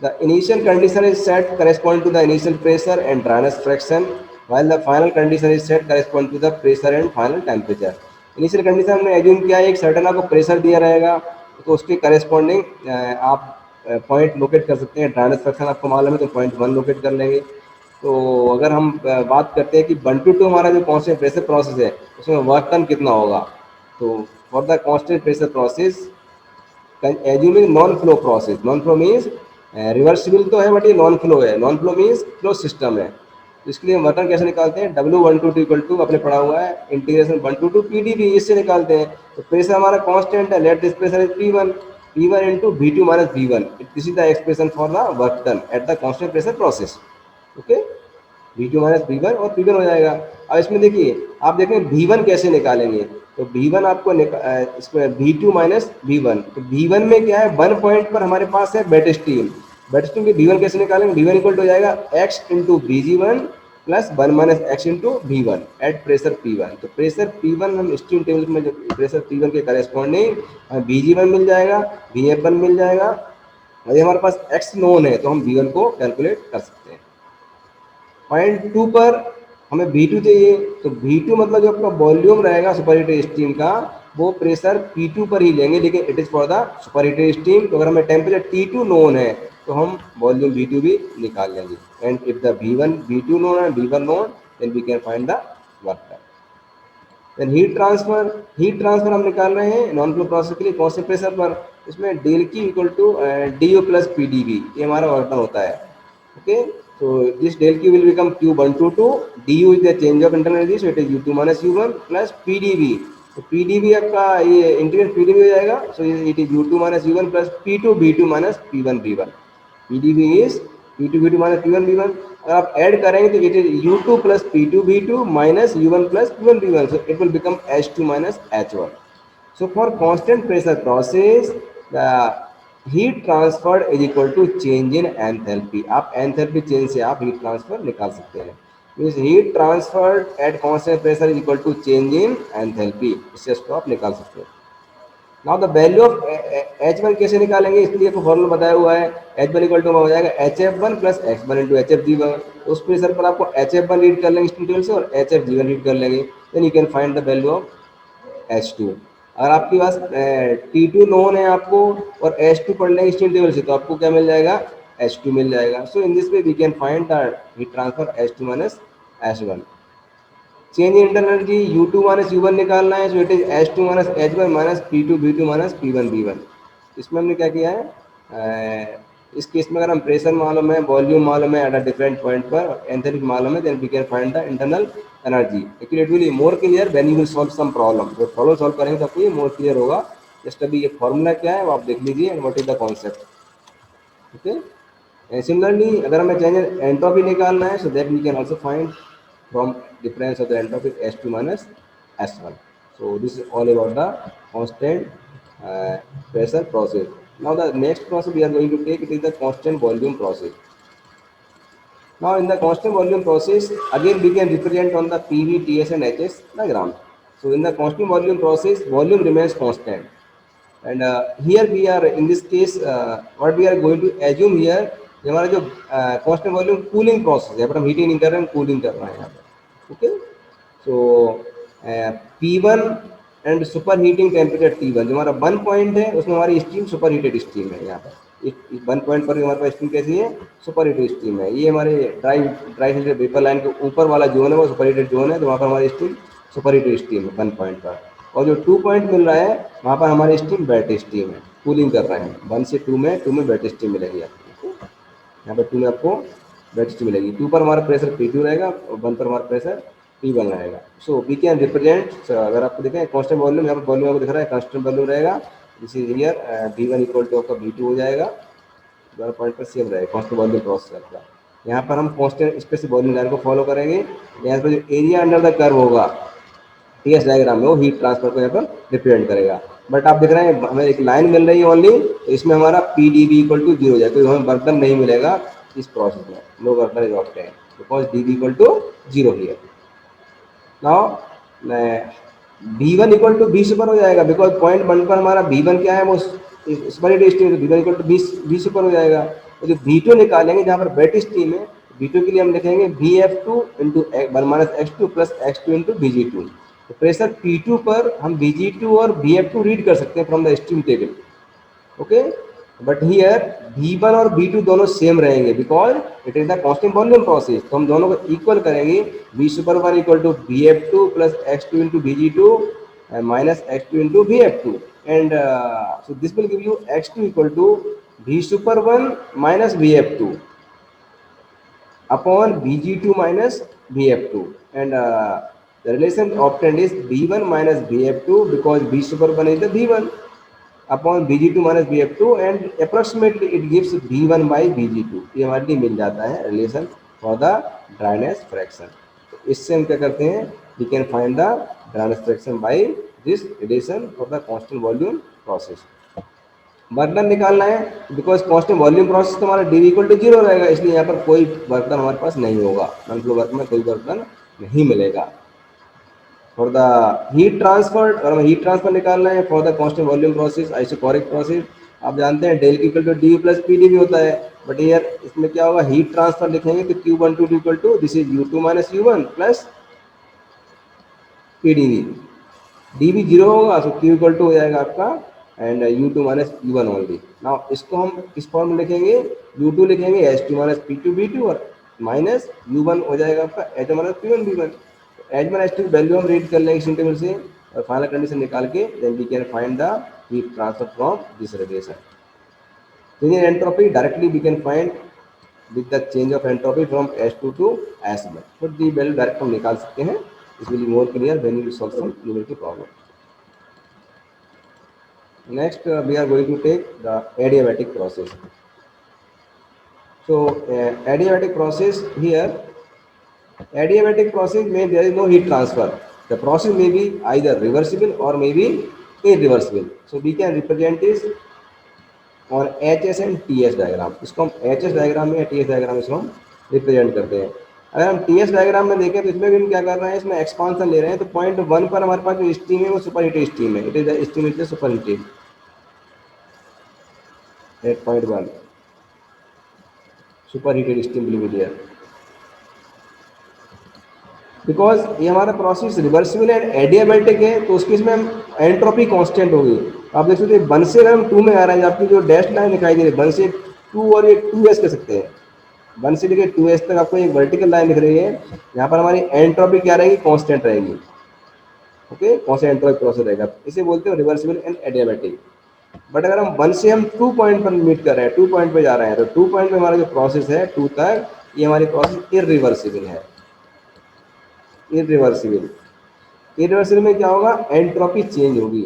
the initial condition is set correspond to the initial pressure and dryness fraction, while the final condition is set correspond to the pressure and final temperature. Initial condition में assume किया है एक certain आपको pressure दिया रहेगा, तो उसके corresponding आप पॉइंट लोकेट कर सकते हैं. ड्राइनेस फ्रैक्शन आपको मालूम है तो पॉइंट 1 लोकेट कर लेंगे. तो अगर हम बात करते हैं कि 1 to 2 हमारा जो कांस्टेंट प्रेशर प्रोसेस है उसमें वर्क टन कितना होगा, तो for the constant pressure process assuming non flow process, non flow means reversible तो है बट ये नॉन फ्लो है. Non flow means close system है. तो इसके लिए हम वर्क टन कैसे निकालते हैं, W122 इक्वल टू आपने पढ़ा हुआ है इंटीग्रेशन 1 to 2 PdV, इससे निकालते हैं. तो प्रेशर हमारा कांस्टेंट है, let this pressure is P1 into V2 minus V1. This is the expression for the work done at the constant pressure process. Okay, V2 minus V1 और P1 हो जाएगा. अब इसमें देखिए आप देखें V1 कैसे निकालेंगे, तो V1 आपको इसमें V2 माइनस V1. तो V1 में क्या है, 1 पॉइंट पर हमारे पास है वेट स्टीम. वेट स्टीम के V1 कैसे निकालेंगे, V1 इक्वल टू हो जाएगा X into VG1 plus 1 minus X into V one at pressure P1। तो प्रेशर P1 हम स्टीम टेबल में जो प्रेशर P1 के करेस्पॉन्डिंग हमें Vg1 मिल जाएगा, Vf1 मिल जाएगा। यदि हमारे पास एक्स नोन है तो हम V1 को कैलकुलेट कर सकते हैं। पॉइंट 2 पर हमें V2 चाहिए, तो V2 मतलब जो आपका वॉल्यूम रहेगा सुपर हीटेड स्टीम का वो प्रेशर P2 पर ही लेंगे, लेकिन it is for the super heated steam. तो अगर हमें टेम्परेचर T2 नोन है तो हम वॉल्यूम V2 भी निकाल लेंगे। And if the V2 known है V1 known, then we can find the work done. Then heat transfer हम निकाल रहे हैं नॉन फ्लो प्रोसेस के लिए कांस्टेंट प्रेशर पर। इसमें del Q equal to D U plus P D B, ये हमारा वर्क डन होता है। Okay, so this del q will become q122, du is the change of internal energy, so it is u2 minus u1 plus pdv। तो pdv आपका ये integral pdv हो जाएगा, so it is u2 minus u1 plus p2 v2 minus p1 v1। pdv is p2 v2 minus p1 v1। अगर आप add करेंगे तो it is u2 plus p2 v2 minus u1 plus p1 v1, so it will become h2 minus h1। So for constant pressure process, the heat transfer is equal to change in enthalpy। आप enthalpy change से आप heat transfer निकाल सकते हैं। Means heat transferred at constant pressure is equal to change in enthalpy, इससे इसको आप निकाल सकते हैं। Now the value of H1 कैसे निकालेंगे, इसलिए आपको फॉर्मूला बताया हुआ है। H1 इक्वल टू हो जाएगा HF1 plus X1 into HFG1। उस प्रेशर पर आपको HF1 रीड कर लेंगे स्टीम टेबल से और HFG1 रीड कर लेंगे, then you can find the value of H2। अगर आपके पास T2 नोन है आपको और H2 पढ़ लेंगे स्टीम टेबल से, तो आपको क्या मिल जाएगा, H2 मिल जाएगा। So in this way we can find the heat transfer H2 minus H1। Change in internal energy U2 minus U1 निकालना है, so it is H2 minus H1 minus P2 V2 minus P1 V1। इसमें हमने क्या किया है, इस case में अगर हम प्रेशर मालूम है, वॉल्यूम मालूम है एट अ डिफरेंट पॉइंट पर, एंथैल्पी मालूम है, then we can find the internal energy. Actually it will more clear when you will solve some problem. जब प्रॉब्लम सॉल्व करेंगे तो आपको ये मोर क्लियर होगा। जस्ट अभी ये फॉर्मूला क्या है वो आप देख लीजिए and what is the concept. Okay, similarly अगर हमें चेंज एंट्रोपी निकालना है, so that we can also find from difference of the entropy S2 minus S1। So this is all about the constant pressure process। Now the next process we are going to take, it is the constant volume process। Now in the constant volume process, again we can represent on the PV, TS and HS diagram। So in the constant volume process, volume remains constant। And here we are in this case, what we are going to assume here, ये हमारा जो constant volume cooling process है, यहाँ पर हम heating नहीं कर रहे हैं, cooling कर रहे हैं यहाँ पर। Okay, so P1 and super heating temperature T1 जो हमारा 1 पॉइंट है, उसमें हमारी स्टीम सुपर हीटेड स्टीम है। यहाँ पर इस 1 पॉइंट पर हमारे पास स्टीम कैसी है, सुपर हीटेड स्टीम है। ये हमारे ड्राई हीटेड वेपर लाइन के ऊपर वाला जोन है वो सुपर हीटेड जोन है, तो वहाँ पर हमारी स्टीम सुपर हीटेड स्टीम है 1 पॉइंट पर। और जो 2 पॉइंट मिल रहा है वहाँ पर हमारी स्टीम वेट स्टीम है, कूलिंग कर रहे हैं। 1 से 2 में वेट स्टीम मिलेगी आपको। यहाँ पर 2 में आपको वेट स्टीम मिलेगी। 2 पर हमारा प्रेशर P2 रहेगा और 1 पर हमारा प्रेशर P1 रहेगा। सो वी कैन रिप्रेजेंट, अगर आपको देखें कांस्टेंट वॉल्यूम, यहाँ पर वॉल्यूम आपको दिख रहा है कांस्टेंट वॉल्यूम रहेगा। This is here V1 equal to आपका V2 हो जाएगा, दोनों पॉइंट पर सेम रहेगा कांस्टेंट वॉल्यूम प्रोसेस का। यहाँ पर हम कांस्टेंट स्पेसिफिक वॉल्यूम लाइन को फॉलो करेंगे। यहाँ पर जो एरिया अंडर द कर्व होगा टीएस डायग्राम में, वो हीट ट्रांसफर को यहाँ पर रिप्रेजेंट करेगा। बट आप देख रहे हैं हमें एक लाइन मिल रही है ओनली, तो इसमें हमारा P D B equal to zero हो जाए, तो हमें वर्क डन नहीं मिलेगा इस प्रोसेस में। No work done is obtained because D B equal to zero here. Now V1 equal to 20 super हो जाएगा, बिकॉज पॉइंट 1 पर हमारा V1 क्या है, वो सुपर हीट स्टीम है, V1 इक्वल टू 20 सुपर हो जाएगा। तो जो V2 निकालेंगे जहाँ पर वेट स्टीम है, V2 के लिए हम लिखेंगे Vf2 into 1 minus X2 plus X2 into Vg2। तो प्रेशर P2 पर हम Vg2 और Vf2 रीड कर सकते हैं from the steam table. Okay, but here V1 और V2 दोनों सेम रहेंगे because it is the constant volume process. तो हम दोनों को इक्वल करेंगे, V super 1 equal to Vf2 plus X2 into Vg2 minus X2 into Vf2। And so this will give you X2 equal to V super 1 minus Vf2 upon Vg2 minus Vf2। And the relation obtained is V1 minus Vf2 because V super 1 is the V1 upon Vg2 minus Vf2 and approximately it gives V1 by Vg2। ये हमारे लिए मिल जाता है relation for the dryness fraction. तो इससे हम क्या करते हैं, we can find the dryness fraction by this relation for the constant volume process. Work done निकालना है, बिकॉज कांस्टेंट वॉल्यूम प्रोसेस तो हमारा डी इक्वल टू जीरो रहेगा, इसलिए यहाँ पर कोई वर्क डन हमारे पास नहीं होगा, नॉन फ्लो वर्क में कोई वर्क डन नहीं मिलेगा। फॉर द हीट ट्रांसफर, अगर हमें हीट ट्रांसफर निकालना है for the constant volume process isochoric process, आप जानते हैं del equal to D plus P D भी होता है, बट ईयर इसमें क्या होगा, हीट ट्रांसफर लिखेंगे तो Q one two equal to this is U two minus U one plus P D V, D भी जीरो होगा तो क्यू इक्वल टू हो जाएगा आपका and U two minus U one only. Now इसको हम किस फॉर्म में लिखेंगे, यू टू लिखेंगे H two minus P two B two और माइनस यू वन हो जाएगा आपका H one minus P one B one. H one H two value हम रीड कर लेंगे इस टेबल से और फाइनल कंडीशन निकाल के then we can find the heat transfer from this relation. Change in entropy directly we can find with the change of entropy from S2 to S1, तो the value direct हम निकाल सकते हैं। It will be more clear when you solve some numerical problem. Next, we are going to take the adiabatic process. So, adiabatic process here, adiabatic process means there is no heat transfer. The process may be either reversible or may be irreversible. So, we can represent this on HS and TS diagram. इसको हम HS diagram में या TS diagram में इसको हम represent करते हैं। अगर हम TS डायग्राम में देखें तो इसमें भी हम क्या कर रहे हैं, इसमें एक्सपांसन ले रहे हैं, तो पॉइंट वन पर हमारे पास जो स्टीम है वो सुपर हीटेड स्टीम है, it is the steam is super heated at point 1 superheated steam will be there because ये हमारा प्रोसेस रिवर्सिबल एंड एडियाबैटिक है, तो उसके इसमें हम एंट्रोपी कांस्टेंट होगी। आप देख सकते हैं वन से अगर हम टू में आ रहे हैं, आपकी जो डैश लाइन दिखाई दे रही है वन से टू और ये टू एस कह सकते हैं, वन से लेकर टू एस तक आपको एक वर्टिकल लाइन दिख रही है, यहाँ पर हमारी एंट्रोपी क्या रहेगी, कांस्टेंट रहेगी। ओके, कांस्टेंट एंट्रोपी प्रोसेस रहेगा, इसे बोलते हैं रिवर्सिबल एंड एडियाबैटिक। बट अगर हम वन से हम टू पॉइंट पर मीट कर रहे हैं, टू पॉइंट पे जा रहे हैं, तो टू पॉइंट पे हमारा जो प्रोसेस है टू तक, ये हमारी प्रोसेस इरिवर्सिबल है। इरिवर्सिबल, इरिवर्सिबल में क्या होगा, एंट्रोपी चेंज होगी।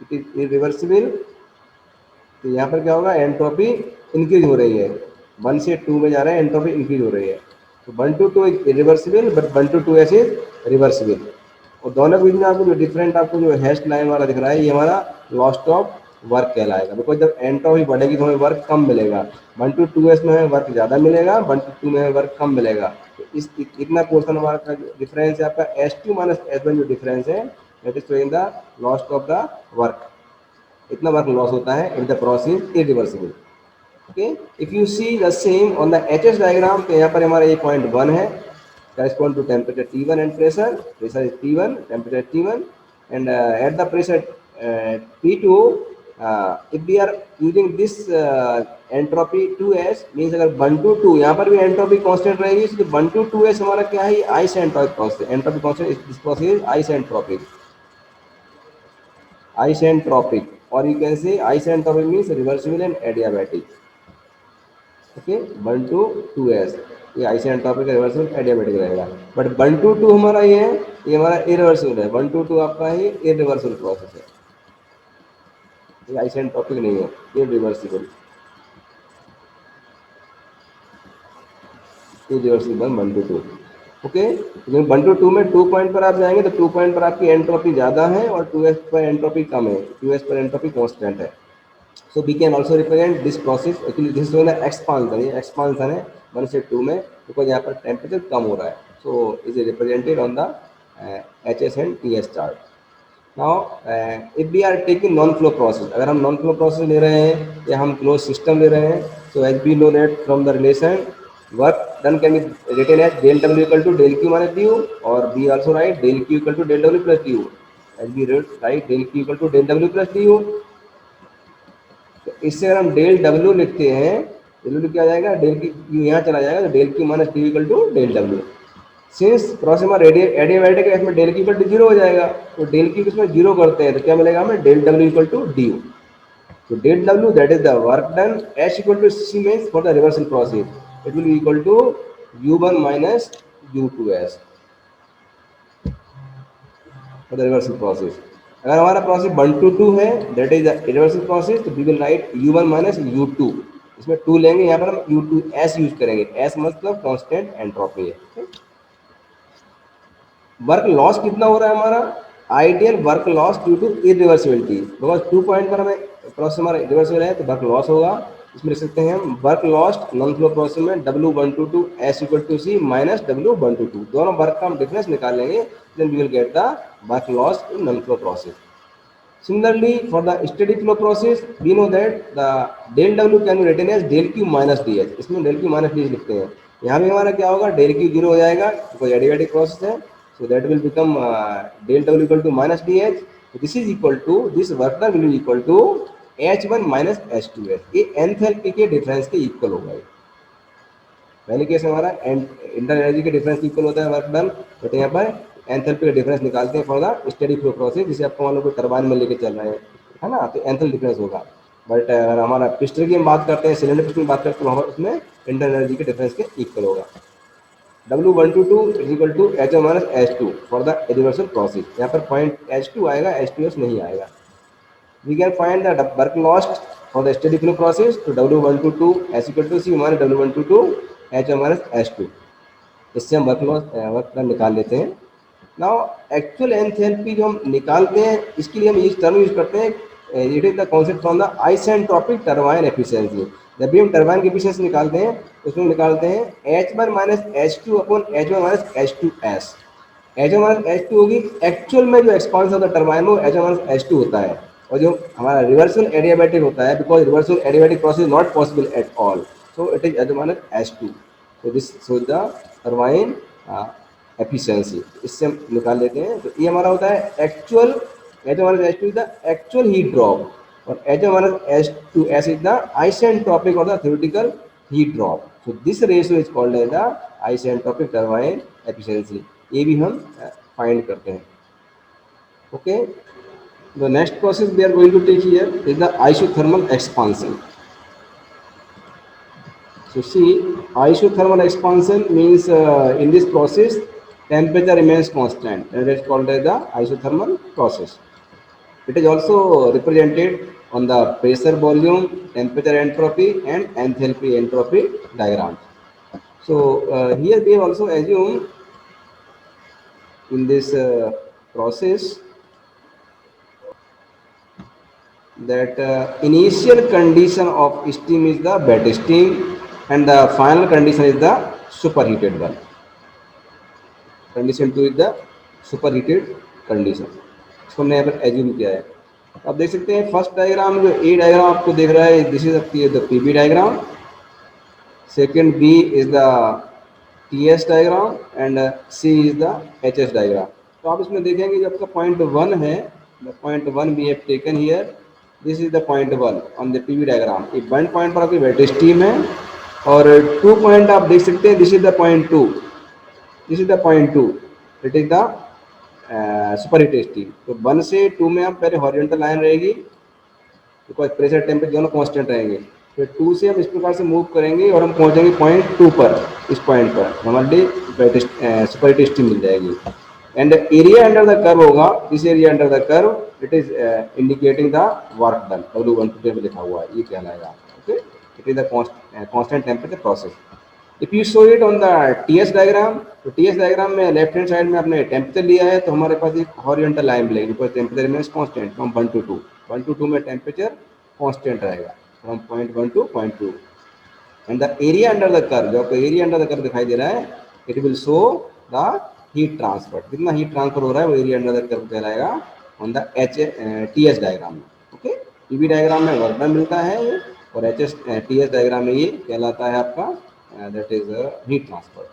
इट इज इरिवर्सिबल, तो यहाँ पर क्या होगा, एंट्रोपी इंक्रीज हो रही है, वन से टू में जा रहे हैं एंट्रोपी इंक्रीज हो रही है। तो one to two irreversible but one to two S is reversible. और दोनों के बीच में आपको जो डिफरेंट, आपको जो हैश लाइन वाला दिख रहा है, ये हमारा लॉस्ट ऑफ वर्क कहलाएगा, बिकॉज जब एंट्रोपी बढ़ेगी तो हमें वर्क कम मिलेगा। वन टू टू एस में हमें वर्क ज़्यादा मिलेगा, वन टू टू में हमें वर्क कम मिलेगा। तो इस इतना पोर्सन हमारा का डिफरेंस है आपका S two minus S one जो डिफरेंस है, that is showing the lost of the work. इतना वर्क लॉस होता है if the process irreversible. Okay, if you see the same on the H S diagram, तो यहाँ पर हमारा ये पॉइंट वन है, correspond to temperature T1 and pressure is T1, temperature T1, and at the pressure P2, if we are using this entropy 2s means अगर 1 to 2 यहाँ पर भी एंट्रोपी कांस्टेंट रहेगी, इसलिए 1 to 2s हमारा क्या है, ice entropic process, entropy constant this process ice entropic, isentropic, or you can say isentropic means reversible and adiabatic. Okay, one to two S ये आइसेंट्रोपिक का रिवर्सिबल एडियाबैटिक रहेगा, but one to two हमारा ये है, ये हमारा irreversible है, one two to आपका ही इरिवर्सिबल प्रोसेस है, ये आइसेंट्रोपिक नहीं है, ये reversible, irreversible one to two. Okay, one to two में टू पॉइंट पर आप जाएंगे तो टू पॉइंट पर आपकी एंट्रोपी ज़्यादा है और टू एस पर एंट्रोपी कम है, टू एस पर एंट्रोपी कॉन्स्टेंट है। So we can also represent this process, actually this is the expansion, ये expansion है वन से टू में, बिकॉज यहाँ पर टेम्परेचर कम हो रहा है, so is represented on the H S and T S chart. Now if we are taking non flow process, अगर हम नॉन फ्लो प्रोसेस ले रहे हैं या हम क्लोज सिस्टम ले रहे हैं, so as we know that from the relation work done can be written as del W equal to del Q minus D U, और we also write del Q equal to del W plus D U, as we write del Q equal to del W plus D U. तो इससे अगर हम del W लिखते हैं, W क्या आ जाएगा, del Q यहाँ चला जाएगा, तो del Q minus D equal to del W. Since process हमारा एडियाबैटिक है, इसमें del Q equal to zero हो जाएगा, तो डेल क्यू इसमें जीरो करते हैं तो क्या मिलेगा हमें, del W equal to D U. तो del W that is the work done, H equal to C means for the reversal process, it will be equal to U one minus U two S for the reversal process. अगर हमारा process one to two है that is the reversal process, तो we will write U one minus U two, इसमें two लेंगे, यहाँ पर हम you two S use करेंगे, एस मतलब कांस्टेंट एंट्रोपी है। वर्क लॉस कितना हो रहा है हमारा, ideal work loss due to irreversibility, because two point पर हमें प्रोसेस हमारा रिवर्सिबल है तो वर्क लॉस होगा। इसमें लिख सकते हैं हम work lost non flow process में W122 S equal to C minus W122, दोनों वर्क का हम डिफरेंस निकाल लेंगे, then we will get the work loss in non flow process. Similarly, for the steady flow process, we know that the del W can be written as del Q minus dH। इसमें del Q minus dH लिखते हैं। यहाँ भी हमारा क्या होगा, del Q zero हो जाएगा, बिकॉज एडियाबैटिक प्रोसेस है, so that will become del W equal to minus dH। So this is equal to, this work done will be equal to H1 minus H2S। ये enthalpy के difference के equal होगा। पहले case में हमारा inter energy के difference equal होता है वर्क डन, बट यहाँ पर एंथैल्पी का डिफरेंस निकालते हैं for the steady flow process, जिसे आपको मान लो कोई टरबाइन में लेके चल रहे हैं, है ना, तो एंथैल डिफरेंस होगा। बट अगर हमारा पिस्टन की हम बात करते हैं, सिलेंडर पिस्टन की बात करते हैं, तो उसमें इंटर एनर्जी के डिफरेंस के इक्वल होगा। W122 is equal to H1 minus H2 for the reversal process. यहाँ पर पॉइंट H2 आएगा, H2S नहीं आएगा। We can find the work lost for the steady flow process to W122 S equal to C minus W122 H1 minus H2। इससे हम work done निकाल लेते हैं। नाउ एक्चुअल एंथैल्पी जो हम निकालते हैं, इसके लिए हम इस टर्म यूज करते हैं, it is the concept from the isentropic turbine efficiency. जब भी हम टरबाइन की एफिशिएंसी निकालते हैं, उसमें निकालते हैं H1 minus H2 upon H1 minus H2S। H1 minus H2 होगी, एक्चुअल में जो एक्सपांस ऑफ द टरबाइन वो H1 माइनस H2 होता है, और जो हमारा रिवर्सल एडियाबैटिक होता है, because reversal adiabatic process not possible at all, so it is H1 minus H2। तो this shows the turbine efficiency. इससे हम निकाल लेते हैं, तो ये हमारा होता है actual H1 minus H2 is the actual heat drop, और H1 minus H2S is the isentropic और the theoretical heat drop. So this ratio is called as the isentropic turbine efficiency. ये भी हम फाइंड करते हैं। Okay, the next process we are going to take here is the isothermal expansion। So see, isothermal expansion means in this process temperature remains constant, and it is called as the isothermal process। It is also represented on the pressure volume, temperature entropy and enthalpy entropy diagram। So here we have also assumed in this process that initial condition of steam is the wet steam and the final condition is the superheated one। Condition 2 is the superheated condition. इसको हमने यहाँ पर assume किया है। आप देख सकते हैं फर्स्ट डायग्राम, जो ए डायग्राम आपको देख रहा है, this is the PB diagram. Second B is the TS diagram and C is the HS diagram. तो आप इसमें देखेंगे जो आपका पॉइंट 1 है, the point 1 we have taken here, this is the point 1 on the PV diagram. एक 1 point पर आपकी वेट स्टीम है, और 2 पॉइंट आप देख सकते हैं, this is the point 2, this is the point 2, it is the superheated steam. तो 1 से 2 में आप पहले हॉरिजॉन्टल लाइन रहेगी, बिकॉज प्रेशर टेम्परेचर दोनों कांस्टेंट रहेंगे। फिर 2 से हम इस प्रकार से मूव करेंगे और हम पहुंचेंगे पॉइंट 2 पर। इस पॉइंट पर हमारे सुपरहीटेड स्टीम मिल जाएगी। And area under the curve होगा, this area under the curve it is indicating the work done, W122 में लिखा हुआ है, ये कहलाएगा। Okay, it is the constant temperature process. If you show it on the TS diagram, तो TS diagram में left hand side में आपने टेम्परेचर लिया है, तो हमारे पास एक हॉरिजॉन्टल लाइन मिलेगी, because temperature remains constant from 1 to 2। 1 to 2 में टेम्परेचर कांस्टेंट रहेगा from point 1 to point 2। And the area under the curve, जो आपको एरिया अंडर द कर्व दिखाई दे रहा है, it will show the heat transfer. कितना हीट ट्रांसफर हो रहा है वो एरिया अंडर द कर्व कहलाएगा ऑन द टीएस डायग्राम में। ओके, पीवी डायग्राम में वर्क डन मिलता है, और एचएस टीएस डायग्राम में ये कहलाता है आपका that is heat transfer।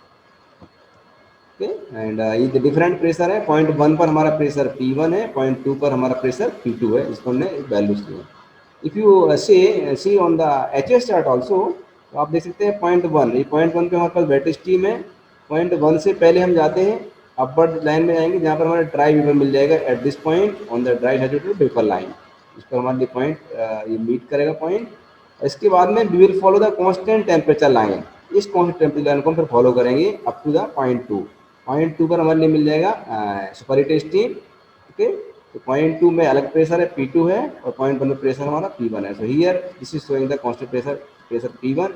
Okay, and ये डिफरेंट प्रेशर है। पॉइंट 1 पर हमारा प्रेशर P1 है, पॉइंट 2 पर हमारा प्रेशर P2 है, इसको हमने वैल्यूज दिए। If you see on the HS chart also, तो आप देख सकते हैं पॉइंट 1, ये पॉइंट 1 पे हमारे पास वेट स्टीम है। पॉइंट 1 से पहले हम जाते हैं अपवर्ड लाइन में जाएंगे, जहाँ पर हमारा ड्राई वेपर मिल जाएगा at this point on the dry saturated vapour line. इस पर हमारे पॉइंट ये मीट करेगा पॉइंट। इसके बाद में we will follow the constant temperature line, इस कांस्टेंट टेम्परेचर लाइन को हम फिर फॉलो करेंगे up to the point 2। Point 2 पर हमारे लिए मिल जाएगा सुपरहीटेड स्टीम। ओके, तो पॉइंट 2 में अलग प्रेशर है P2 है, और पॉइंट 1 में प्रेशर हमारा P1 है। So here this is showing the constant pressure P1,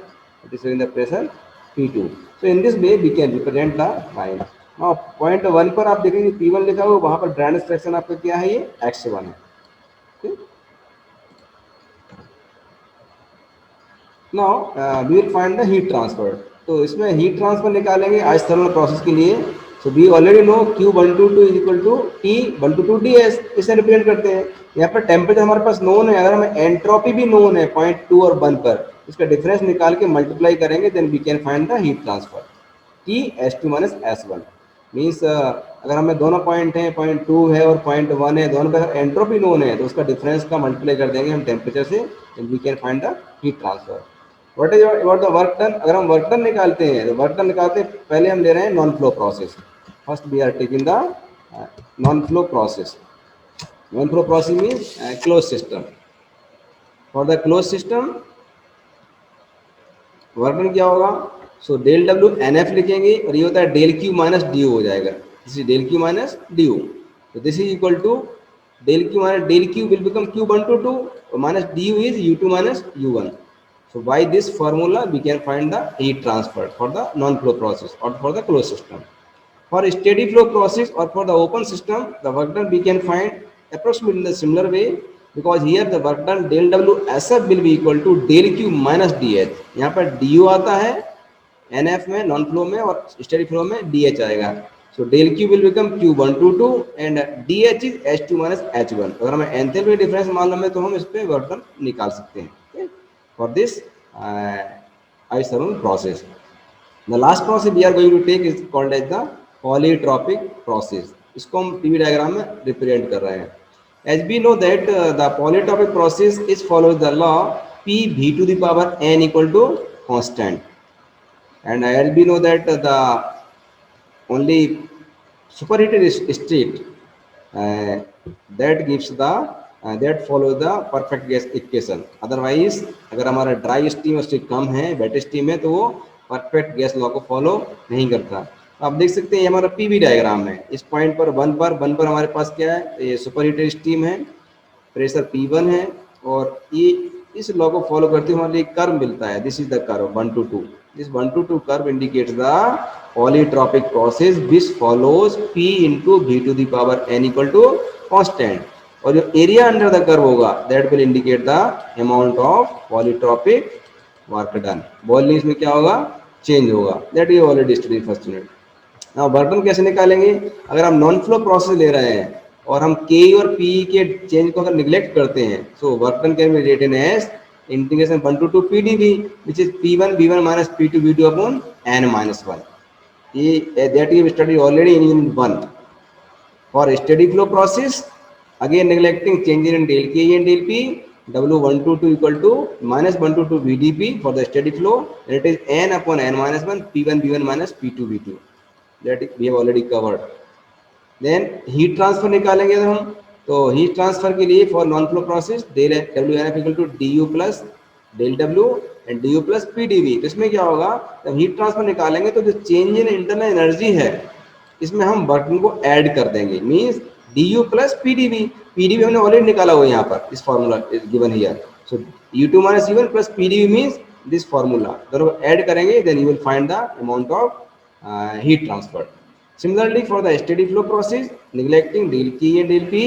it is showing the pressure P2। So in this way we can represent the line. Now point 1 पर आप देखेंगे P1 लिखा हुआ, वहाँ पर ड्राइनेस फ्रैक्शन आपका क्या है, ये X1 है। Okay, now we will find the heat transfer. तो इसमें हीट ट्रांसफर निकालेंगे आइसोथर्मल प्रोसेस के लिए। So we already know Q122 is equal to T122 DS, इसे रिप्रेजेंट करते हैं। यहाँ पर टेम्परेचर हमारे पास नोन है, अगर हमें एंट्रोपी भी नोन है 0.2 और 1 पर, इसका डिफरेंस निकाल के मल्टीप्लाई करेंगे, then we can find the heat transfer. T(S2 - S1) means अगर हमें दोनों पॉइंट हैं, 0.2 है और 0.1 है, दोनों का अगर एंट्रोपी नोन है तो उसका डिफरेंस का मल्टीप्लाई कर देंगे हम टेम्परेचर से, then we can find the heat transfer. What is about the work done? अगर हम वर्क डन निकालते हैं तो वर्क डन निकालते हैं, पहले हम ले रहे हैं non flow process. First we are taking the non flow process. Non flow process means close system. For the close system work done क्या होगा? So del W N F लिखेंगे और ये होता है डेल क्यू माइनस डी हो जाएगा। This is del Q minus D. तो this is equal to del Q minus del Q will become Q122 minus D U is U2 minus U1। So by this formula we can find the heat transfer for the non-flow process or for the closed system. For steady flow process or for the open system, the work done we can find approximately in the similar way, because here the work done del W SF will be equal to del Q minus DH। यहाँ पर DU आता है NF में, non flow में, और steady flow में DH आएगा। So del Q will become Q122 and DH is H2 minus H1। अगर हमें एंथैल्पी डिफरेंस मालूम है तो हम इस पे वर्क डन निकाल सकते हैं for this isothermal process. The last process we are going to take is called as the polytropic process. इसको हम PV डायग्राम में रिप्रेजेंट कर रहे हैं। As we know that the polytropic process is follows the law P v to the power n equal to constant, and as we know that the only superheated state uh, that gives the that follow the perfect gas equation। Otherwise अगर हमारा dry steam उससे कम है, wait steam है, तो वो perfect gas law को follow नहीं करता। आप देख सकते हैं ये हमारा पीवी डायग्राम है। इस पॉइंट पर वन पर हमारे पास क्या है, ये सुपर हीटेड स्टीम है, प्रेशर P1 है, और ये इस लॉ को फॉलो करते हुए हमारे कर्व मिलता है। This is the curve 1 to 2। This 1 to 2 curve indicates the polytropic process which follows P into V to the power n equal to constant. और जो एरिया अंडर द कर्व होगा that will indicate the amount of polytropic work done. Volumes में क्या होगा, change होगा। That you already study first unit. ना work done कैसे निकालेंगे? अगर हम नॉन फ्लो प्रोसेस ले रहे हैं और हम के और पी के चेंज को अगर निग्लेक्ट करते हैं, so work done can be written as integration 1 to 2 PdV which is P1 V1 minus P2 V2 upon n minus 1। ये that you studied already in unit 1। For steady flow process, again neglecting change in del K and del P, W122 equal to minus 122 VdP for the steady flow, and it is n upon n minus 1 P1 V1 minus P2 V2। that we have already covered। Then heat transfer निकालेंगे तो हम, तो heat transfer के लिए for non flow process del W N F equal to D U plus del W and D U plus P D V. तो इसमें क्या होगा, जब हीट ट्रांसफर निकालेंगे तो जो चेंज इन इंटरनल एनर्जी है इसमें हम वर्किंग को ऐड कर देंगे, means D U plus P D V. P D V हमने ऑलरेडी निकाला हुआ यहाँ पर, इस formula given here. So U two minus U one plus P D V means this formula, दोनों ऐड करेंगे, then you will find the amount of heat transfer। Similarly for the steady flow process, neglecting del K and del P,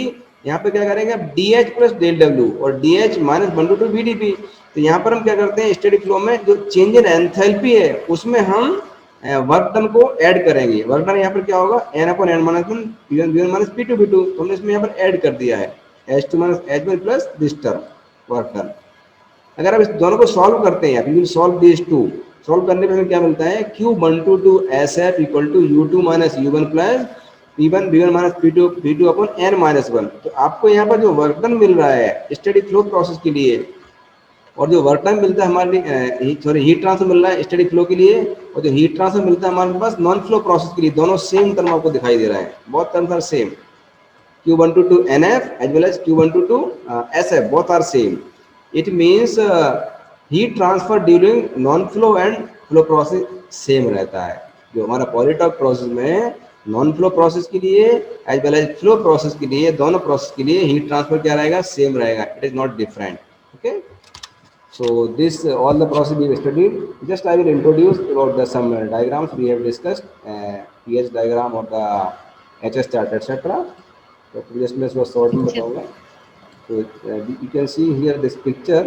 यहाँ पे क्या करेंगे अब DH plus del W और DH minus 1 to 2 VdP। तो यहाँ पर हम क्या करते हैं, स्टेडी फ्लो में जो चेंज इन एंथैल्पी है उसमें हम वर्क डन को ऐड करेंगे। वर्क डन यहाँ पर क्या होगा, n upon n minus 1 P1 V1 minus P2 V2, तो हमने इसमें यहाँ पर ऐड कर दिया है H2 minus H1 plus this term work done. अगर आप इस दोनों को सॉल्व करते हैं, we will solve this two, solve करने पे हमें क्या मिलता है, Q122 SF equal to U2 minus U1 plus P1 V1 minus P2 V2 upon n minus 1। तो आपको यहाँ पर जो वर्क डन मिल रहा है स्टेडी फ्लो प्रोसेस के लिए, और जो वर्क टाइम मिलता है हमारे सॉरी हीट ट्रांसफर मिल रहा है स्टेडी फ्लो के लिए, और जो हीट ट्रांसफर मिलता है हमारे पास नॉन फ्लो प्रोसेस के लिए, दोनों सेम टर्म आपको दिखाई दे रहा है, बहुत terms are same. Q122 NF as well as Q122 SF both are same। It means heat transfer during non-flow and flow process same रहता है। जो हमारा पॉलीटॉप प्रोसेस में नॉन फ्लो प्रोसेस के लिए as well as flow process के लिए, दोनों प्रोसेस के लिए हीट ट्रांसफर क्या रहेगा, सेम रहेगा, it is not different. Okay, so this all the process we have studied। just I will introduce about the some diagrams we have discussed, pH diagram or the HS chart etc। तो just मैं इसको short में बताऊंगा। तो you can see here this picture।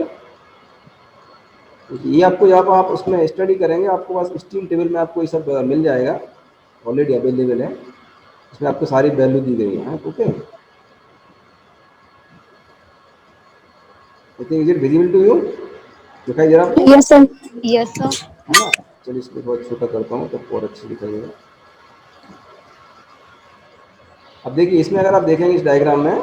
ये आपको जब आप उसमें स्टडी करेंगे आपको पास स्टीम टेबल में आपको ये सब मिल जाएगा, ऑलरेडी अवेलेबल है। इसमें आपको सारी वैल्यू दी गई है। Okay, I think is it visible to you, दिखाई दे रहा है आपको? Yes sir. Yes, sir. है ना? चलिए इसको बहुत छोटा करता हूँ तो और अच्छी दिखाई देगा। अब देखिए इसमें अगर आप देखेंगे इस डायग्राम में,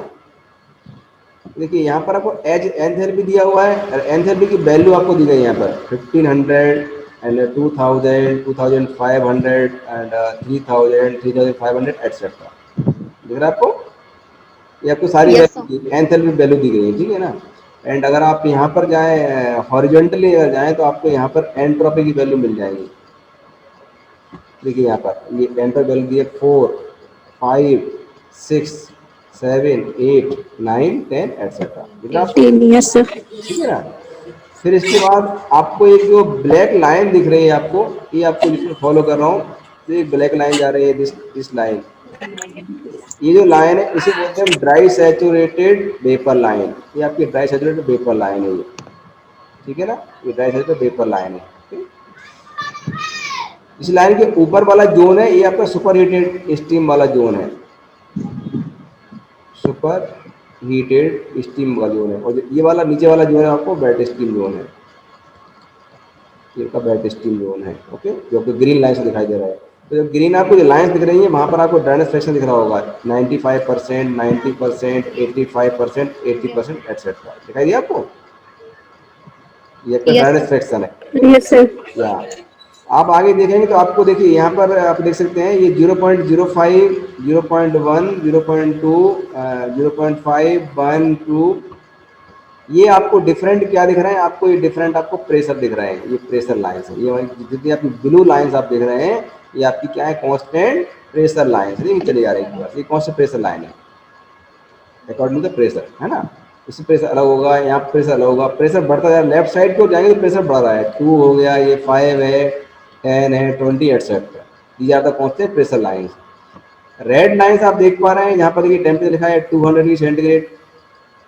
देखिए यहाँ पर आपको एज एंथैल्पी दिया हुआ है और एंथैल्पी की वैल्यू आपको दी गई है यहाँ पर 1500 एंड 2000 2500 एंड 3000 3500 एटसेट्रा। दिख रहा है आपको? ये आपको सारी Yes, sir. Value enthalpy value दी गई है, ठीक है ना? एंड अगर आप यहाँ पर जाएं हॉरिजॉन्टली अगर जाएं तो आपको यहाँ पर एंट्रोपी की वैल्यू मिल जाएगी। देखिए यहाँ पर ये एंट्रोपी वैल्यू दी है 4 5 6 7 8 9 10 एटसेट्रा। दिख रहा है Yes, आपको? sir. 10, yes sir. ठीक है ना? फिर इसके बाद आपको एक जो ब्लैक लाइन दिख रही है आपको, ये आपको जिसमें फॉलो कर रहा हूँ, तो एक ब्लैक लाइन जा रही है, दिस लाइन। ये जो लाइन है इसे बोलते हैं ड्राई सैचुरेटेड वेपर लाइन। ये आपकी ड्राई सैचुरेटेड वेपर लाइन है ये, ठीक है ना? ये ड्राई सैचुरेटेड वेपर लाइन है। ठीक? इस लाइन के ऊपर वाला जोन है ये आपका सुपर हीटेड स्टीम वाला जोन है, सुपर हीटेड स्टीम वाला जोन है। और ये वाला नीचे वाला जोन है आपको वेट स्टीम जोन है, ये का वेट स्टीम जोन है। ओके, जो आपको ग्रीन लाइन से दिखाई दे रहा है। तो जब ग्रीन आपको जो लाइन्स दिख रही है वहाँ पर आपको ड्राइनेस फ्रैक्शन दिख रहा होगा 95%, 90%, 85%, 80% एटसेट्रा। दिखाई दिया आपको? ये आपका Yes, ड्राइनेस sir. फ्रैक्शन है। Yes sir. या आप आगे देखेंगे तो आपको देखिए यहाँ पर आप देख सकते हैं ये 0.05 0.1 0.2 0.5 1 2, ये आपको डिफरेंट क्या दिख रहे हैं? आपको ये डिफरेंट आपको प्रेशर दिख रहे हैं, ये प्रेशर लाइन्स है। ये वाली जितनी आपकी ब्लू लाइन्स आप देख रहे हैं ये आपकी क्या है? कांस्टेंट प्रेशर लाइन्स है, ये चली जा रही है, ये कांस्टेंट प्रेशर लाइन है अकॉर्डिंग टू द प्रेशर, है ना? इससे प्रेशर अलग होगा, यहाँ प्रेशर अलग होगा, प्रेशर बढ़ता जा रहा है, लेफ्ट साइड को जाएंगे तो प्रेशर बढ़ रहा है, 2 हो गया, ये 5 है, 10 है, 20 etcetera. These are the constant pressure lines. Red lines आप देख पा रहे हैं यहाँ पर, देखिए टेम्परेचर लिखा है 200 डिग्री सेंटीग्रेड,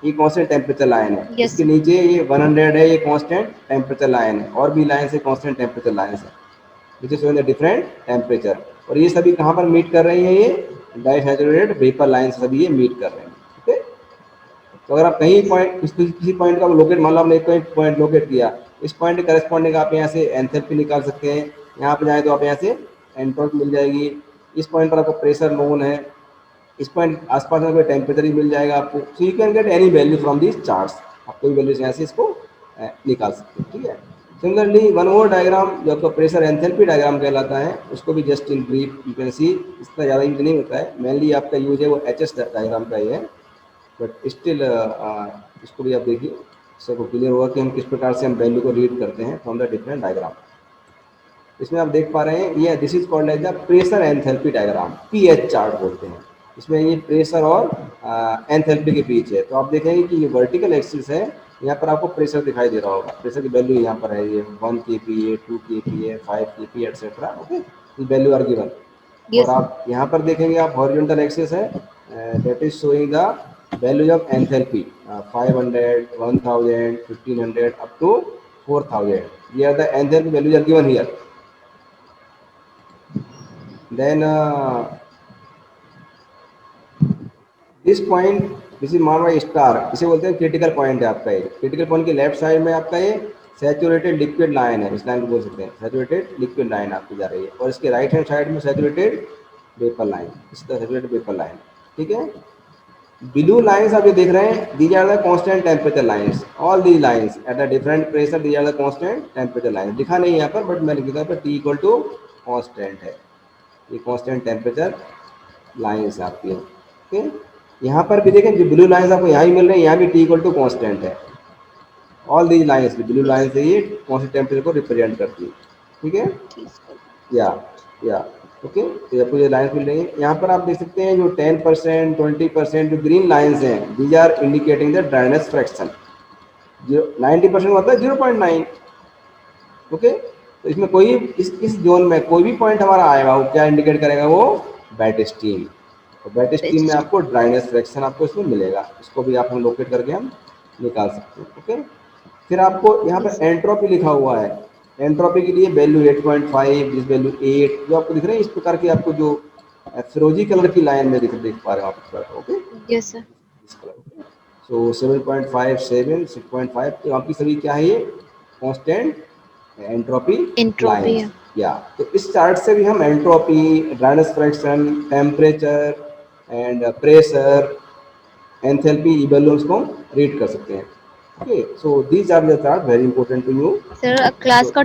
ये कांस्टेंट टेम्परेचर लाइन है। Yes, इसके sir. नीचे ये 100 है, ये कांस्टेंट टेम्परेचर लाइन है। और भी लाइन है कांस्टेंट टेम्परेचर लाइन है, which is showing the different temperature. और ये सभी कहाँ पर मीट कर रही हैं? ये डाइसैचुरेटेड वेपर लाइन से सभी ये मीट कर रहे हैं। ओके, तो अगर आप कहीं पॉइंट किसी पॉइंट का लोकेट, मान लो आपने एक पॉइंट लोकेट किया, इस पॉइंट के करस्पॉन्डिंग आप यहाँ से एंथैल्पी निकाल सकते हैं। यहाँ पर जाए तो आप यहाँ से एंट्रोपी मिल जाएगी। इस पॉइंट पर आपको प्रेशर नोन है, इस पॉइंट आसपास में कोई टेम्परेचर ही मिल जाएगा आपको। So you can get any value from this charts, आप कोई वैल्यू यहाँ से इसको निकाल सकते हैं। ठीक है, सिमिलरली वन मोर डायग्राम जो आपका प्रेशर एंथैल्पी डायग्राम कहलाता है, उसको भी just in brief you can सी, इसका ज़्यादा यूज नहीं होता है, मेनली आपका यूज है वो एच एस डायग्राम का ही है, बट स्टिल इसको भी आप देखिए, इससे आपको क्लियर होगा कि हम किस प्रकार से हम वैल्यू को रीड करते हैं फ्रॉम द डिफरेंट डायग्राम। इसमें आप देख पा रहे हैं ये this is called as the pressure enthalpy diagram, PH chart बोलते हैं। इसमें ये प्रेशर और एंथैल्पी के बीच है। तो आप देखेंगे कि ये वर्टिकल एक्सिस है, यहाँ पर आपको प्रेशर दिखाई दे रहा होगा, प्रेशर की वैल्यू यहाँ पर है, ये 1 kPa है, 2 kPa है, 5 kPa etcetera. Okay, value are given. और Yes, sir. आप यहाँ पर देखेंगे आप हॉरिजॉन्टल एक्सिस है, that is showing the values of enthalpy 500 1000 1500 up to 4000। ये are the enthalpy values are given here. Then this point, this is mark by star, इसे बोलते हैं क्रिटिकल पॉइंट है आपका। ये क्रिटिकल पॉइंट के लेफ्ट साइड में आपका ये सैचुरेटेड लिक्विड लाइन है, इस लाइन को बोल सकते हैं सैचुरेटेड लिक्विड लाइन आपकी जा रही है। और इसके राइट हैंड साइड में सैचुरेटेड वेपर लाइन, इसका सैचुरेटेड वेपर लाइन। ठीक है, ब्लू लाइन्स आप जो देख रहे हैं these are the constant temperature lines, all these lines at a different pressure, these are the constant temperature line. लिखा नहीं है यहाँ पर बट मैं लिख देता हूँ, टी इक्वल टू कांस्टेंट है, ये कांस्टेंट टेम्परेचर लाइन्स आपकी। ओके, यहाँ पर भी देखें जो ब्लू लाइन्स आपको यहाँ भी मिल रही है, यहाँ भी टी इक्वल टू कॉन्स्टेंट है। All these lines, blue Yes, line sir. से ये कॉन्स्टेंट टेम्परेचर को रिप्रेजेंट करती है। ठीक है, Yes, sir. या या ओके, तो आपको ये लाइन्स मिल रही है। यहाँ पर आप देख सकते हैं जो 10% 20% जो ग्रीन लाइन्स हैं, these are indicating the dryness fraction. जो 90% होता है 0.9। ओके, तो इसमें कोई इस जोन में कोई भी पॉइंट हमारा आएगा वो क्या इंडिकेट करेगा? वो वेट स्टीम। और वेट स्टीम में Best. आपको ड्राइनेस फ्रैक्शन आपको इसमें मिलेगा, इसको भी आप हम लोकेट करके हम निकाल सकते हैं। ओके, फिर आपको यहाँ पे यस सर। एंट्रोपी लिखा हुआ है। एंट्रोपी के लिए वैल्यू 8.5, दिस वैल्यू 8 जो आपको दिख रहे हैं, इस प्रकार की आपको जो फिरोजी कलर की लाइन में दिख पा रहे हो आप इस पर, ओके, यस सर। इस कलर, ओके। सो 7.5, 7, 6.5, तो आपकी सभी क्या है, ये कांस्टेंट एंट्रोपी एंट्रोपी लाइंस। है। या तो इस चार्ट से भी हम entropy, dryness fraction, temperature and pressure, enthalpy, volumes को रीड कर सकते हैं। Okay, so these are the chart very important to you. Sir class सो का